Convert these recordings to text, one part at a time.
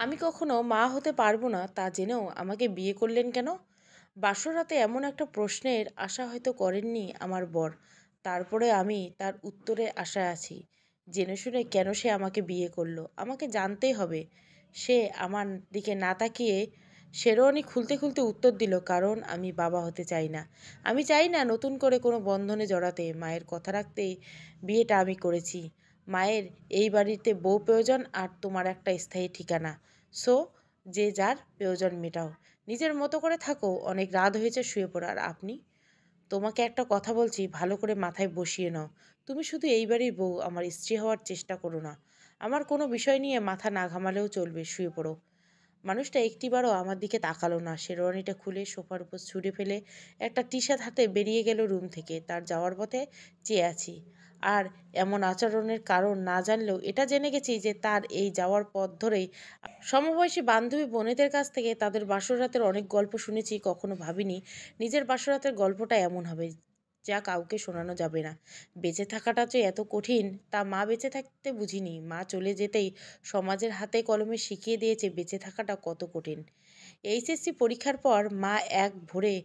আমি কখনো মা হতে পারবো না তা জেনেও আমাকে বিয়ে করলেন কেন? বাসরাতে এমন একটা প্রশ্নের আশা হয়তো করেননি আমার বর। তারপরে আমি তার উত্তরে আশায় আছি। জেনে শুনে কেন সে আমাকে বিয়ে করলো আমাকে জানতেই হবে। সে আমার দিকে না তাকিয়ে শেরওয়ানি খুলতে খুলতে উত্তর দিল, কারণ আমি বাবা হতে চাই না। আমি চাই না নতুন করে কোনো বন্ধনে জড়াতে। মায়ের কথা রাখতেই বিয়েটা আমি করেছি। মায়ের এই বাড়িতে বউ প্রয়োজন, আর তোমার একটা স্থায়ী ঠিকানা। সো যে যার প্রয়োজন মেটাও, নিজের মতো করে থাকো। অনেক রাত হয়েছে, শুয়ে পড়ো। আর আপনি, তোমাকে একটা কথা বলছি, ভালো করে মাথায় বসিয়ে নাও। তুমি শুধু এই বাড়ির বউ, আমার স্ত্রী হওয়ার চেষ্টা করো না। আমার কোনো বিষয় নিয়ে মাথা না ঘামালেও চলবে, শুয়ে পড়ো। মানুষটা একটিবারও আমার দিকে তাকালো না। শেরওয়ানিটা খুলে সোফার উপর ছুঁড়ে ফেলে একটা টি শার্ট হাতে বেরিয়ে গেল রুম থেকে। তার যাওয়ার পথে চেয়ে আছি। আর এমন আচরণের কারণ না জানলেও এটা জেনে গেছি যে তার এই যাওয়ার পথ ধরেই সমবয়সী বান্ধবী বোনেদের কাছ থেকে তাদের বাসরাতের অনেক গল্প শুনেছি। কখনো ভাবিনি নিজের বাসরাতের গল্পটা এমন হবে, যা কাউকে শোনানো যাবে না। বেঁচে থাকাটা যে এত কঠিন তা মা বেঁচে থাকতে বুঝিনি। মা চলে যেতেই সমাজের হাতে কলমে শিখিয়ে দিয়েছে বেঁচে থাকাটা কত কঠিন। এইচএসসি পরীক্ষার পর মা এক ভোরে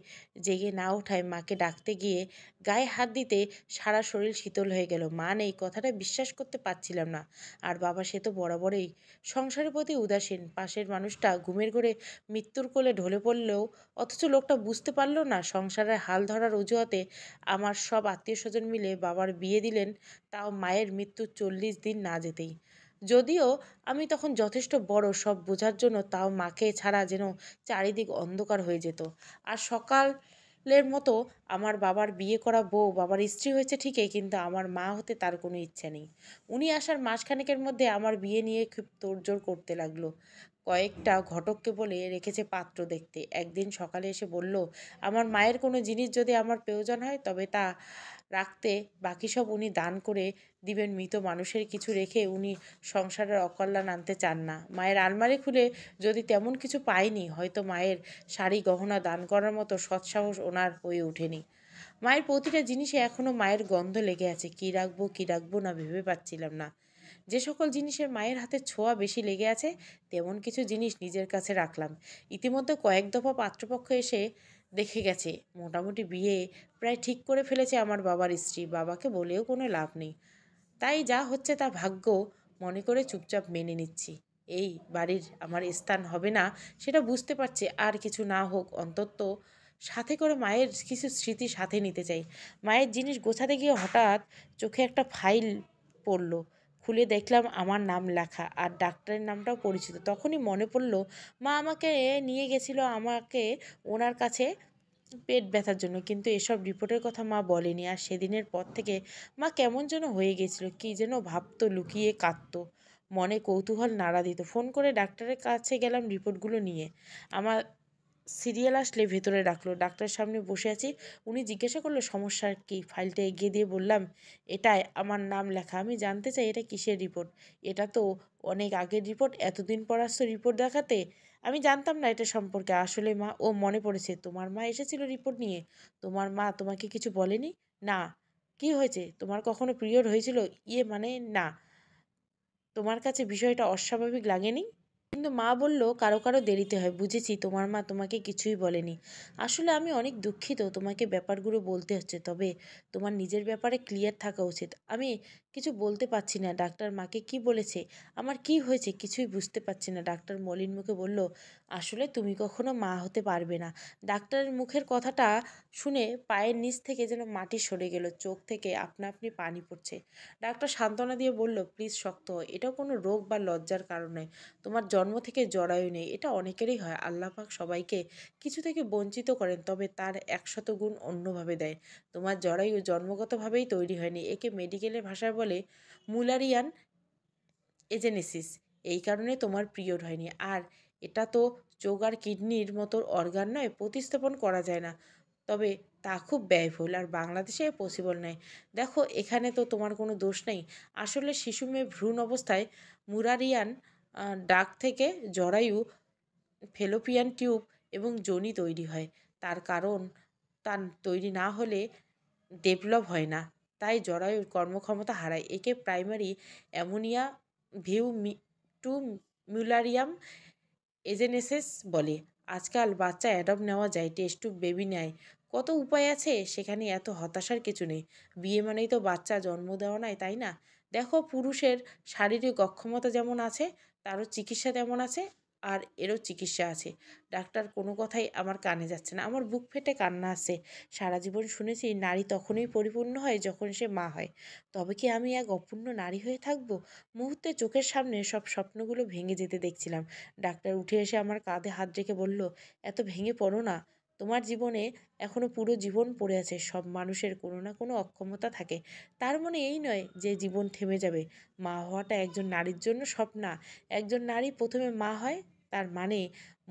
জেগে না ওঠায় মাকে ডাকতে গিয়ে গায়ে হাত দিতে সারা শরীর শীতল হয়ে গেল। মা নেই, কথাটা বিশ্বাস করতে পারছিলাম না। আর বাবা, সে তো বরাবরই সংসারের প্রতি উদাসীন। পাশের মানুষটা ঘুমের ঘোরে মৃত্যুর কোলে ঢলে পড়লেও অথচ লোকটা বুঝতে পারল না সংসারের হাল ধরার অজুহাতে আমার সব আত্মীয় স্বজন মিলে বাবার বিয়ে দিলেন, তাও মায়ের মৃত্যুর 40 দিন না যেতেই। যদিও আমি তখন যথেষ্ট বড় সব বোঝার জন্য, তাও মাকে ছাড়া যেন চারিদিক অন্ধকার হয়ে যেত। আর সকালের মতো আমার বাবার বিয়ে করা বউ বাবার স্ত্রী হয়েছে ঠিকই, কিন্তু আমার মা হতে তার কোনো ইচ্ছে নেই। উনি আসার মাসখানেকের মধ্যে আমার বিয়ে নিয়ে খুব তোড়জোড় করতে লাগলো। কয়েকটা ঘটককে বলে রেখেছে পাত্র দেখতে। একদিন সকালে এসে বলল, আমার মায়ের কোনো জিনিস যদি আমার প্রয়োজন হয় তবে তা রাখতে, বাকি সব উনি দান করে দিবেন। মৃত মানুষের কিছু রেখে উনি সংসারের অকল্যাণ আনতে চান না। মায়ের আলমারি খুলে যদি তেমন কিছু পায়নি, হয়তো মায়ের শাড়ি গহনা দান করার মতো সৎসাহস ওনার হয়ে ওঠেনি। মায়ের প্রতিটা জিনিসে এখনও মায়ের গন্ধ লেগে আছে। কী রাখবো না ভেবে পাচ্ছিলাম না। যে সকল জিনিসের মায়ের হাতের ছোঁয়া বেশি লেগে আছে, তেমন কিছু জিনিস নিজের কাছে রাখলাম। ইতিমধ্যে কয়েক দফা পাত্রপক্ষ এসে দেখে গেছে। মোটামুটি বিয়ে প্রায় ঠিক করে ফেলেছে আমার বাবার স্ত্রী। বাবাকে বলেও কোনো লাভ নেই। তাই যা হচ্ছে তা ভাগ্য মনে করে চুপচাপ মেনে নিচ্ছি। এই বাড়ির আমার স্থান হবে না সেটা বুঝতে পারছি। আর কিছু না হোক, অন্তত সাথে করে মায়ের কিছু স্মৃতি সাথে নিতে চাই। মায়ের জিনিস গোছাতে গিয়ে হঠাৎ চোখে একটা ফাইল পড়ল। খুলে দেখলাম আমার নাম লেখা, আর ডাক্তারের নামটাও পরিচিত। তখনই মনে পড়ল মা আমাকে নিয়ে গেছিল আমাকে ওনার কাছে পেট ব্যথার জন্য, কিন্তু এসব রিপোর্টের কথা মা বলেনি। আর সেদিনের পর থেকে মা কেমন যেন হয়ে গেছিল, কী যেন ভাবতো, লুকিয়ে কাঁদতো, মনে কৌতূহল নাড়া দিত। ফোন করে ডাক্তারের কাছে গেলাম রিপোর্টগুলো নিয়ে। আমার সিরিয়াল আসলে ভেতরে রাখলো। ডাক্তারের সামনে বসে আছি। উনি জিজ্ঞাসা করলো সমস্যা কী। ফাইলটা এগিয়ে দিয়ে বললাম, এটায় আমার নাম লেখা। আমি জানতে চাই এটা কিসের রিপোর্ট? এটা তো অনেক আগের রিপোর্ট। এতদিন পর আসছো রিপোর্ট দেখাতে? আমি জানতাম না এটা সম্পর্কে। আসলে মা, ও মনে পড়েছে, তোমার মা এসেছিল রিপোর্ট নিয়ে। তোমার মা তোমাকে কিছু বলেনি? না। কি হয়েছে? তোমার কখনো পিরিয়ড হয়েছিল? ইয়ে মানে না, তোমার কাছে বিষয়টা অস্বাভাবিক লাগেনি? কিন্তু মা বলল, কারো কারো দেরিতে হয়। বুঝেছি, তোমার মা তোমাকে কিছুই বলেনি। আসলে আমি অনেক দুঃখিত তোমাকে ব্যাপারগুলো বলতে হচ্ছে, তবে তোমার নিজের ব্যাপারে ক্লিয়ার থাকা উচিত। আমি কিছু বলতে পারছি না। ডাক্তার মাকে কি বলেছে, আমার কি হয়েছে কিছুই বুঝতে পারছি না। ডাক্তার মলিন মুখে বলল, আসলে তুমি কখনো মা হতে পারবে না। ডাক্তারের মুখের কথাটা শুনে পায়ের নিচ থেকে যেন মাটি সরে গেল। চোখ থেকে আপনা আপনি পানি পড়ছে। ডাক্তার সান্ত্বনা দিয়ে বলল, প্লিজ শক্ত হয়। এটাও কোনো রোগ বা লজ্জার কারণ নয়। তোমার জন্ম থেকে জরায়ু নেই, এটা অনেকেরই হয়। আল্লাহ পাক সবাইকে কিছু থেকে বঞ্চিত করেন, তবে তার 100 গুণ অন্যভাবে দেয়। তোমার জরায়ু জন্মগতভাবেই তৈরি হয়নি। একে মেডিকেলের ভাষায় বলে মুলারিয়ান এজেনেসিস। এই কারণে তোমার পিরিয়ড হয়নি। আর এটা তো চোখ আর কিডনির মতো অর্গান নয়, প্রতিস্থাপন করা যায় না। তবে তা খুব ব্যয়বহুল, আর বাংলাদেশে পসিবল নয়। দেখো, এখানে তো তোমার কোনো দোষ নেই। আসলে শিশু মেয়ে ভ্রূণ অবস্থায় মুরারিয়ান ডাক থেকে জরায়ু, ফেলোপিয়ান টিউব এবং যোনি তৈরি হয়। তার কারণ, তা তৈরি না হলে ডেভেলপ হয় না, তাই জরায়ুর কর্মক্ষমতা হারায়। একে primary ammonia view to মিউলারিয়াম agenesis বলে। আজকাল বাচ্চা অ্যাডপ্ট নেওয়া যায়, টেস্ট টিউব বেবি নেয়। কত উপায় আছে, সেখানে এত হতাশার কিছু নেই। বিয়ে মানেই তো বাচ্চা জন্ম দেওয়া নয়, তাই না? দেখো, পুরুষের শারীরিক অক্ষমতা যেমন আছে, তারও চিকিৎসা তেমন আছে, আর এরও চিকিৎসা আছে। ডাক্তার কোনো কথাই আমার কানে যাচ্ছে না, আমার বুক ফেটে কান্না আসছে। সারা জীবন শুনেছি নারী তখনই পরিপূর্ণ হয় যখন সে মা হয়। তবে কি আমি এক অপূর্ণ নারী হয়ে থাকবো? মুহূর্তে চোখের সামনে সব স্বপ্নগুলো ভেঙে যেতে দেখছিলাম। ডাক্তার উঠে এসে আমার কাঁধে হাত রেখে বলল, এত ভেঙে পড়ো না। তোমার জীবনে এখনো পুরো জীবন পড়ে আছে। সব মানুষের কোনো না কোনো অক্ষমতা থাকে। তার মানে এই নয় যে জীবন থেমে যাবে। মা হওয়াটা একজন নারীর জন্য সব না। একজন নারী প্রথমে মা হয়, তার মানে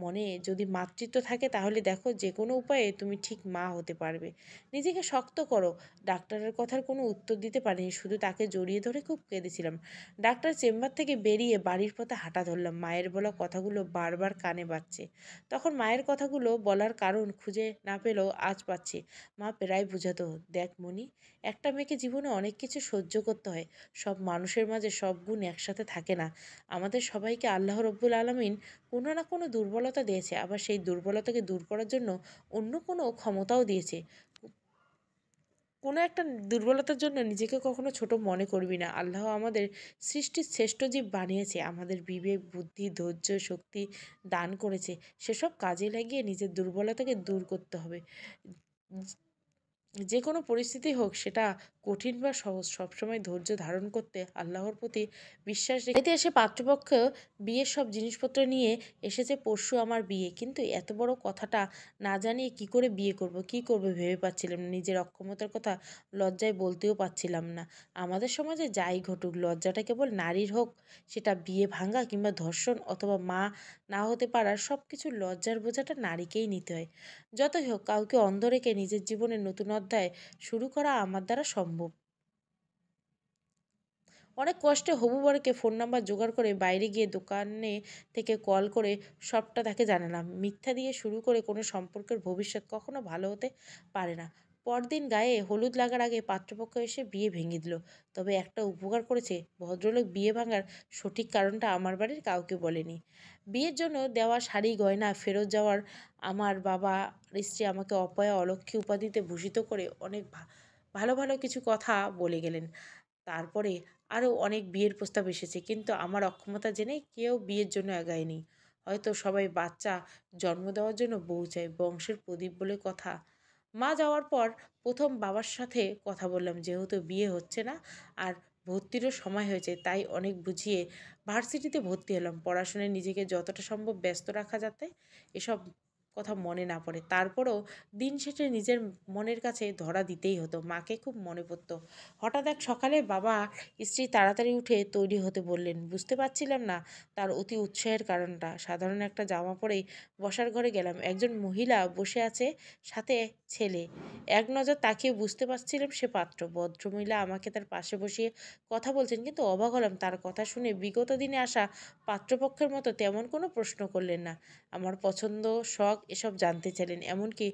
মনে যদি মাতৃত্ব থাকে, তাহলে দেখো যে কোনো উপায়ে তুমি ঠিক মা হতে পারবে। নিজেকে শক্ত করো। ডাক্তারের কথার কোনো উত্তর দিতে পারিনি, শুধু তাকে জড়িয়ে ধরে খুব কেঁদেছিলাম। ডাক্তার চেম্বার থেকে বেরিয়ে বাড়ির পথে হাঁটা ধরলাম। মায়ের বলা কথাগুলো বারবার কানে বাজছে। তখন মায়ের কথাগুলো বলার কারণ খুঁজে না পেলেও আজ পাচ্ছি। মা প্রায় বুঝাতো, দেখ মনি, একটা মেয়েকে জীবনে অনেক কিছু সহ্য করতে হয়। সব মানুষের মাঝে সব গুণ একসাথে থাকে না। আমাদের সবাইকে আল্লাহ রব্বুল আলামিন কোনো না কোনো দুর্বলতা দিয়েছে, আবার সেই দুর্বলতাকে দূর করার জন্য অন্য কোনো ক্ষমতাও দিয়েছে। কোনো একটা দুর্বলতার জন্য নিজেকে কখনো ছোট মনে করবি না। আল্লাহ আমাদের সৃষ্টির শ্রেষ্ঠ জীব বানিয়েছে, আমাদের বিবেক, বুদ্ধি, ধৈর্য, শক্তি দান করেছে। সেসব কাজে লাগিয়ে নিজের দুর্বলতাকে দূর করতে হবে। যে কোনো পরিস্থিতি হোক, সেটা কঠিন বা সহজ, সবসময় ধৈর্য ধারণ করতে, আল্লাহর প্রতি বিশ্বাস রেখে এতে এসে পাত্রপক্ষ বিয়ের সব জিনিসপত্র নিয়ে এসেছে। পরশু আমার বিয়ে, কিন্তু এত বড় কথাটা না জানিয়ে কি করে বিয়ে করব, কি করব ভেবে পাচ্ছিলাম না। নিজের অক্ষমতার কথা লজ্জায় বলতেও পারছিলাম না। আমাদের সমাজে যাই ঘটুক, লজ্জাটা কেবল নারীর হোক, সেটা বিয়ে ভাঙা কিংবা ধর্ষণ অথবা মা না হতে পারার, সব কিছু লজ্জার বোঝাটা নারীকেই নিতে হয়। যতই হোক, কাউকে অন্ধ রেখে নিজের জীবনের নতুন অধ্যায় শুরু করা আমার দ্বারা সম্ভব। অনেক কষ্টে হবু বরকে ফোন নাম্বার জোগাড় করে বাইরে গিয়ে দোকানে থেকে কল করে সবটা তাকে জানালাম। মিথ্যা দিয়ে শুরু করে কোনো সম্পর্কের ভবিষ্যৎ কখনো ভালো হতে পারে না। পরদিন গায়ে হলুদ লাগার আগে পাত্রপক্ষ এসে বিয়ে ভেঙে দিল। তবে একটা উপকার করেছে, ভদ্রলোক বিয়ে ভাঙার সঠিক কারণটা আমার বাড়ির কাউকে বলেনি। বিয়ের জন্য দেওয়া শাড়ি গয়না ফেরত যাওয়ার আমার বাবা স্ত্রী আমাকে অপয়া অলক্ষ্মী উপাধিতে ভূষিত করে অনেক ভালো ভালো কিছু কথা বলে গেলেন। তারপরে আরও অনেক বিয়ের প্রস্তাব এসেছে, কিন্তু আমার অক্ষমতা জেনে কেউ বিয়ের জন্য এগায়নি। হয়তো সবাই বাচ্চা জন্ম দেওয়ার জন্য বউ চায়, বংশের প্রদীপ বলে কথা। মা যাওয়ার পর প্রথম বাবার সাথে কথা বললাম। যেহেতু বিয়ে হচ্ছে না আর ভর্তিরও সময় হয়েছে, তাই অনেক বুঝিয়ে ভার্সিটিতে ভর্তি হলাম। পড়াশোনায় নিজেকে যতটা সম্ভব ব্যস্ত রাখা, যাতে এসব কথা মনে না পড়ে। তারপরও দিন শেষে নিজের মনের কাছে ধরা দিতেই হতো। মাকে খুব মনে পড়তো। হঠাৎ এক সকালে বাবা স্ত্রী তাড়াতাড়ি উঠে তৈরি হতে বললেন। বুঝতে পারছিলাম না তার অতি উৎসাহের কারণটা। সাধারণ একটা জামা পরেই বসার ঘরে গেলাম। একজন মহিলা বসে আছে, সাথে ছেলে। এক নজর তাকিয়ে বুঝতে পারছিলাম সে পাত্র। ভদ্রমহিলা আমাকে তার পাশে বসিয়ে কথা বলছেন, কিন্তু অবাক হলাম তার কথা শুনে। বিগত দিনে আসা পাত্রপক্ষের মতো তেমন কোনো প্রশ্ন করলেন না। আমার পছন্দ, শখ এসব জানতে চাইলেন। এমনকি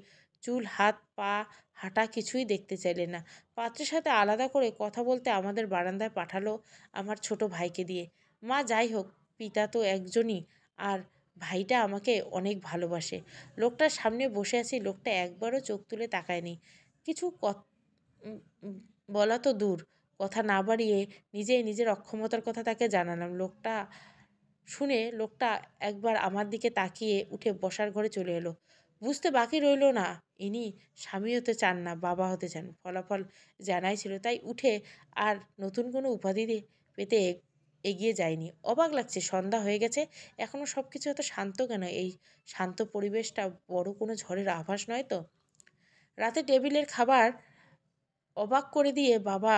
চুল, হাত, পা, হাঁটা কিছুই দেখতে চাইলেন না। পাত্রের সাথে আলাদা করে কথা বলতে আমাদের বারান্দায় পাঠালো আমার ছোট ভাইকে দিয়ে। মা যাই হোক, পিতা তো একজনই, আর ভাইটা আমাকে অনেক ভালোবাসে। লোকটার সামনে বসে আছি, লোকটা একবারও চোখ তুলে তাকায়নি। কিছু উম উম বলা তো দূর, কথা না বাড়িয়ে নিজেই নিজের অক্ষমতার কথা তাকে জানালাম। লোকটা একবার আমার দিকে তাকিয়ে উঠে বসার ঘরে চলে এলো। বুঝতে বাকি রইল না, ইনি স্বামী হতে চান না, বাবা হতে চান। ফলাফল জানাই ছিল, তাই উঠে আর নতুন কোনো উপাধি পেতে এগিয়ে যায়নি। অবাক লাগছে, সন্ধ্যা হয়ে গেছে, এখনও সব কিছু এত শান্ত কেন? এই শান্ত পরিবেশটা বড় কোনো ঝড়ের আভাস নয় তো? রাতে টেবিলের খাবার অবাক করে দিয়ে বাবা,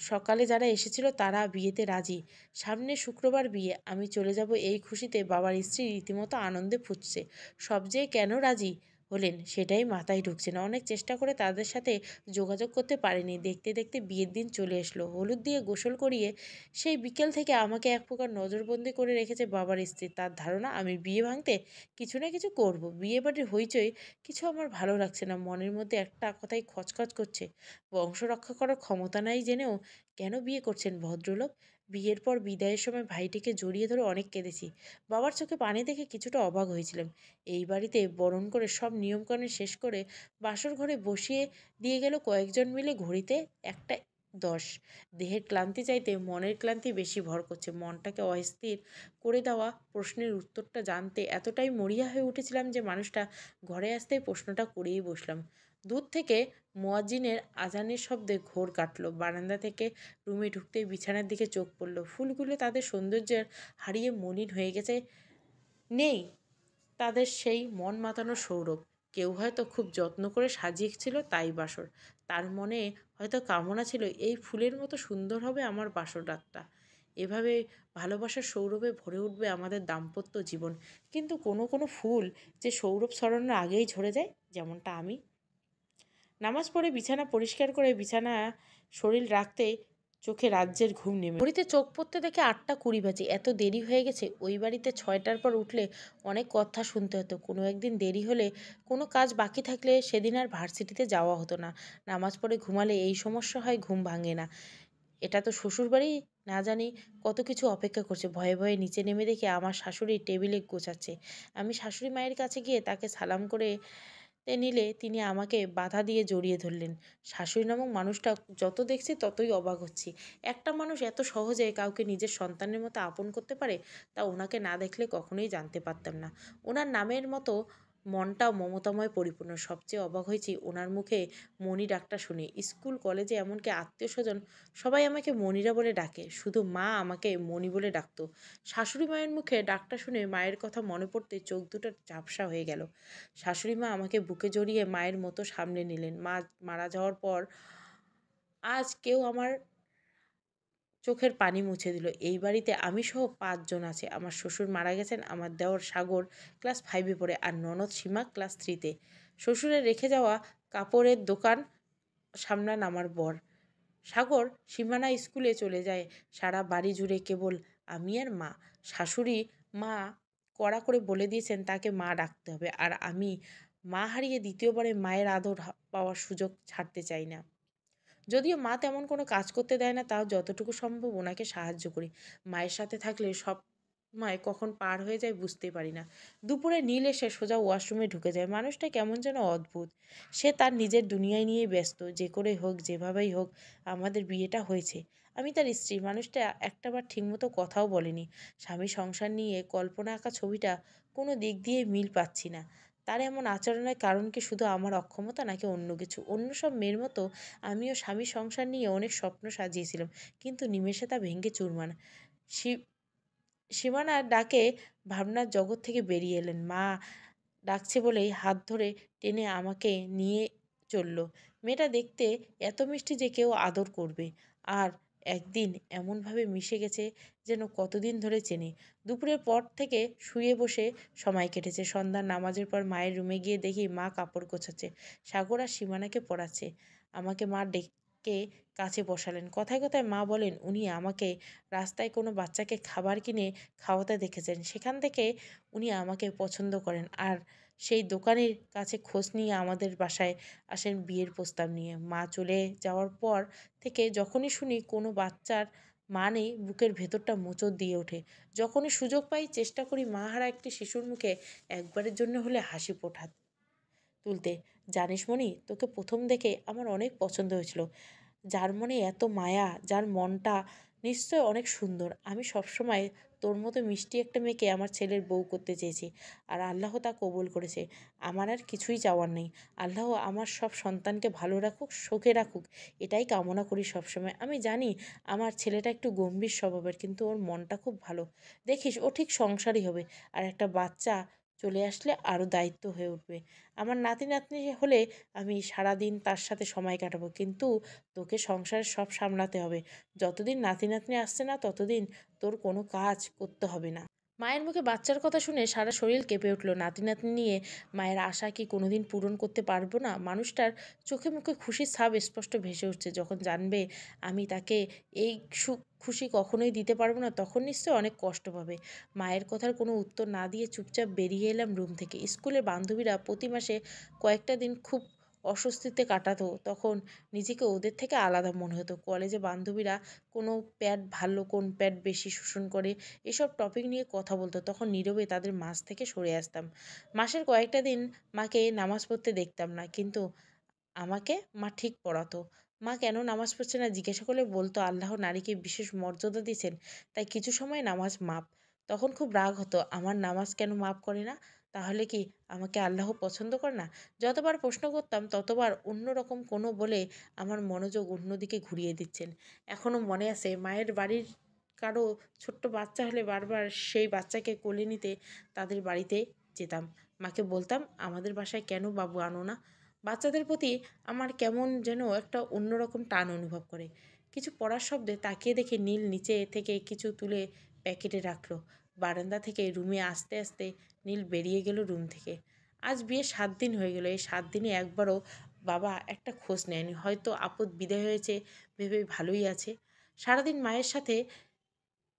সকালে যারা এসেছিল তারা বিয়েতে রাজি। সামনে শুক্রবার বিয়ে, আমি চলে যাব এই খুশিতে। বাবার স্ত্রী রীতিমতো আনন্দে ফুটছে। সব যে কেন রাজি হলেন সেটাই মাথায় ঢুকছে না। অনেক চেষ্টা করে তাদের সাথে যোগাযোগ করতে পারিনি। দেখতে দেখতে বিয়ের দিন চলে এসলো। হলুদ দিয়ে গোসল করিয়ে সেই বিকেল থেকে আমাকে এক প্রকার নজরবন্দি করে রেখেছে বাবার স্ত্রী। তার ধারণা আমি বিয়ে ভাঙতে কিছু না কিছু করব। বিয়ে বাড়ির হইচই কিছু আমার ভালো লাগছে না। মনের মধ্যে একটা কথাই খচখচ করছে, বংশ রক্ষা করার ক্ষমতা নাই জেনেও কেন বিয়ে করছেন ভদ্রলোক? বিয়ের পর বিদায়ের সময় ভাইটিকে জড়িয়ে ধরে অনেক কেঁদেছি। বাবার চোখে পানি দেখে কিছুটা অবাক হয়েছিলাম। এই বাড়িতে বরণ করে সব নিয়মকানুন শেষ করে বাসর ঘরে বসিয়ে দিয়ে গেল কয়েকজন মিলে। ঘড়িতে 1টা 10। দেহের ক্লান্তি চাইতে মনের ক্লান্তি বেশি ভর করছে। মনটাকে অস্থির করে দেওয়া প্রশ্নের উত্তরটা জানতে এতটাই মরিয়া হয়ে উঠেছিলাম যে মানুষটা ঘরে আসতেই প্রশ্নটা করেই বসলাম। দূর থেকে মুয়াজ্জিনের আজানের শব্দে ঘোর কাটল। বারান্দা থেকে রুমে ঢুকতেই বিছানার দিকে চোখ পড়ল। ফুলগুলো তাদের সৌন্দর্যের হারিয়ে মলিন হয়ে গেছে। নেই তাদের সেই মন মাতানো সৌরভ। কেউ হয়তো খুব যত্ন করে সাজিয়েছিল তাই বাসর। তার মনে হয়তো কামনা ছিল এই ফুলের মতো সুন্দর হবে আমার বাসর রাতটা। এভাবে ভালোবাসার সৌরভে ভরে উঠবে আমাদের দাম্পত্য জীবন। কিন্তু কোনো কোনো ফুল যে সৌরভ ছড়ানোর আগেই ঝরে যায়, যেমনটা আমি। নামাজ পড়ে বিছানা পরিষ্কার করে বিছানা শরীর রাখতে চোখে রাজ্যের ঘুম নেমে ঘড়িতে চোখ পড়তে দেখে 8টা 20 বাজে। এত দেরি হয়ে গেছে। ওই বাড়িতে 6টার পর উঠলে অনেক কথা শুনতে হতো। কোনো একদিন দেরি হলে, কোনো কাজ বাকি থাকলে সেদিন আর ভার্সিটিতে যাওয়া হতো না। নামাজ পড়ে ঘুমালে এই সমস্যা হয়, ঘুম ভাঙে না। এটা তো শ্বশুরবাড়ি, না জানি কত কিছু অপেক্ষা করছে। ভয়ে ভয়ে নিচে নেমে দেখি আমার শাশুড়ি টেবিলে গোছাচ্ছে। আমি শাশুড়ি মায়ের কাছে গিয়ে তাকে সালাম করে নিলে তিনি আমাকে বাধা দিয়ে জড়িয়ে ধরলেন। শাশুড়ি নামক মানুষটা যত দেখছি ততই অবাক হচ্ছি। একটা মানুষ এত সহজে কাউকে নিজের সন্তানের মতো আপন করতে পারে, তা ওনাকে না দেখলে কখনোই জানতে পারতাম না। ওনার নামের মতো মনটাও মমতাময় পরিপূর্ণ। সবচেয়ে অবাক হয়েছি ওনার মুখে মণি ডাকটা শুনে। স্কুল কলেজে এমনকি আত্মীয় স্বজন সবাই আমাকে মনিরা বলে ডাকে, শুধু মা আমাকে মণি বলে ডাকতো। শাশুড়ি মায়ের মুখে ডাকটা শুনে মায়ের কথা মনে পড়তে চোখ দুটো ঝাপসা হয়ে গেল। শাশুড়ি মা আমাকে বুকে জড়িয়ে মায়ের মতো সামলে নিলেন। মা মারা যাওয়ার পর আজ কেউ আমার চোখের পানি মুছে দিল। এই বাড়িতে আমি সহ 5 জন আছে। আমার শ্বশুর মারা গেছেন, আমার দেওর সাগর ক্লাস 5-এ পড়ে, আর ননদ সীমা ক্লাস 3-তে। শ্বশুরের রেখে যাওয়া কাপড়ের দোকান সামলান আমার বর। সাগর সীমানা স্কুলে চলে যায়। সারা বাড়ি জুড়ে কেবল আমি আর মা। শাশুড়ি মা কড়া করে বলে দিয়েছেন তাকে মা ডাকতে হবে, আর আমি মা হারিয়ে দ্বিতীয়বারে মায়ের আদর পাওয়ার সুযোগ ছাড়তে চাই না। যদিও মা তেমন কোনো কাজ করতে দেয় না, তাও যতটুকু সম্ভব ওনাকে সাহায্য করি। মায়ের সাথে থাকলে সব সময় কখন পার হয়ে যায় বুঝতেই পারি না। দুপুরে নীল এসে সোজা ওয়াশরুমে ঢুকে যায়। মানুষটা কেমন যেন অদ্ভুত। সে তার নিজের দুনিয়ায় নিয়েই ব্যস্ত। যে করেই হোক, যেভাবেই হোক আমাদের বিয়েটা হয়েছে। আমি তার স্ত্রী। মানুষটা একটাবার ঠিকমতো কথাও বলেনি। স্বামী সংসার নিয়ে কল্পনা আঁকা ছবিটা কোনো দিক দিয়ে মিল পাচ্ছি না। তার এমন আচরণের কারণ কি শুধু আমার অক্ষমতা, নাকি অন্য কিছু? অন্য সব মেয়ের মতো আমিও স্বামীর সংসার নিয়ে অনেক স্বপ্ন সাজিয়েছিলাম, কিন্তু নিমেষে তা ভেঙে চুরমার। সীমানার ডাকে ভাবনার জগৎ থেকে বেরিয়ে এলেন। মা ডাকছে বলেই হাত ধরে টেনে আমাকে নিয়ে চলল। মেয়েটা দেখতে এত মিষ্টি যে কেউ আদর করবে। আর একদিন এমনভাবে মিশে গেছে যেন কতদিন ধরে চেনে। দুপুরের পর থেকে শুয়ে বসে সময় কেটেছে। সন্ধ্যার নামাজের পর মায়ের রুমে গিয়ে দেখি মা কাপড় গোছাচ্ছে, সাগর আর সীমানাকে পড়াচ্ছে। আমাকে মা ডেকে কাছে বসালেন। কথায় কথায় মা বলেন উনি আমাকে রাস্তায় কোনো বাচ্চাকে খাবার কিনে খাওয়াতে দেখেছেন, সেখান থেকে উনি আমাকে পছন্দ করেন। আর সেই দোকানের কাছে খোঁজ নিয়ে আমাদের বাসায় আসেন বিয়ের প্রস্তাব নিয়ে। মা চলে যাওয়ার পর থেকে যখনই শুনি কোনো বাচ্চার মা নেই, বুকের ভেতরটা মোচড় দিয়ে ওঠে। যখনই সুযোগ পাই চেষ্টা করি মাহারা একটি শিশুর মুখে একবারের জন্য হলে হাসি তুলতে। জানিস মনি, তোকে প্রথম দেখে আমার অনেক পছন্দ হয়েছিল। যার মনে এত মায়া, যার মনটা নিশ্চয় অনেক সুন্দর। আমি সবসময় তোর মতো মিষ্টি একটা মেয়েকে আমার ছেলের বউ করতে চেয়েছি, আর আল্লাহ তা কবুল করেছে। আমার আর কিছুই চাওয়ার নেই। আল্লাহ আমার সব সন্তানকে ভালো রাখুক, সুখে রাখুক, এটাই কামনা করি সবসময়। আমি জানি আমার ছেলেটা একটু গম্ভীর স্বভাবের, কিন্তু ওর মনটা খুব ভালো। দেখিস ও ঠিক সংসারই হবে, আর একটা বাচ্চা চলে আসলে আরও দায়িত্ব হয়ে উঠবে। আমার নাতি নাতনি হলে আমি সারাদিন তার সাথে সময় কাটাবো, কিন্তু তোকে সংসারের সব সামলাতে হবে। যতদিন নাতি নাতনি আসছে না ততদিন তোর কোনো কাজ করতে হবে না। মায়ের মুখে বাচ্চার কথা শুনে সারা শরীর কেঁপে উঠল। নাতি নাতনি নিয়ে মায়ের আশা কি কোনোদিন পূরণ করতে পারবো না? মানুষটার চোখে মুখে খুশির ছাপ স্পষ্ট ভেসে উঠছে। যখন জানবে আমি তাকে এই সুখ খুশি কখনোই দিতে পারবো না, তখন নিশ্চয়ই অনেক কষ্ট পাবে। মায়ের কথার কোনো উত্তর না দিয়ে চুপচাপ বেরিয়ে এলাম রুম থেকে। স্কুলের বান্ধবীরা প্রতি মাসে কয়েকটা দিন খুব অস্বস্তিতে কাটাতো, তখন নিজেকে ওদের থেকে আলাদা মনে হতো। কলেজে বান্ধবীরা কোনো প্যাড ভালো, কোন প্যাড বেশি শোষণ করে, এসব টপিক নিয়ে কথা বলতো, তখন নীরবে তাদের মাঝ থেকে সরে আসতাম। মাসের কয়েকটা দিন মাকে নামাজ পড়তে দেখতাম না, কিন্তু আমাকে মা ঠিক পড়াতো। মা কেন নামাজ পড়ছে না জিজ্ঞাসা করলে বলতো, আল্লাহ নারীকে বিশেষ মর্যাদা দিয়েছেন, তাই কিছু সময় নামাজ মাপ। তখন খুব রাগ হতো, আমার নামাজ কেন মাপ করে না? তাহলে কি আমাকে আল্লাহ পছন্দ করে না? যতবার প্রশ্ন করতাম ততবার অন্যরকম কোনো বলে আমার মনোযোগ অন্যদিকে ঘুরিয়ে দিচ্ছেন। এখনো মনে আছে, মায়ের বাড়ির কারো ছোট্ট বাচ্চা হলে বারবার সেই বাচ্চাকে কোলে নিতে তাদের বাড়িতে যেতাম। মাকে বলতাম, আমাদের বাসায় কেন বাবু আনো না? বাচ্চাদের প্রতি আমার কেমন যেন একটা অন্যরকম টান অনুভব করে। কিছু পড়ার শব্দে তাকিয়ে দেখে নীল নিচে থেকে কিছু তুলে প্যাকেটে রাখলো। বারান্দা থেকে রুমে আসতে আসতে নীল বেরিয়ে গেল রুম থেকে। আজ বিয়ে 7 দিন হয়ে গেল, এই 7 দিনে একবারও বাবা একটা খোঁজ নেয়নি। হয়তো আপদ বিদায় হয়েছে ভেবে ভালোই আছে। সারাদিন মায়ের সাথে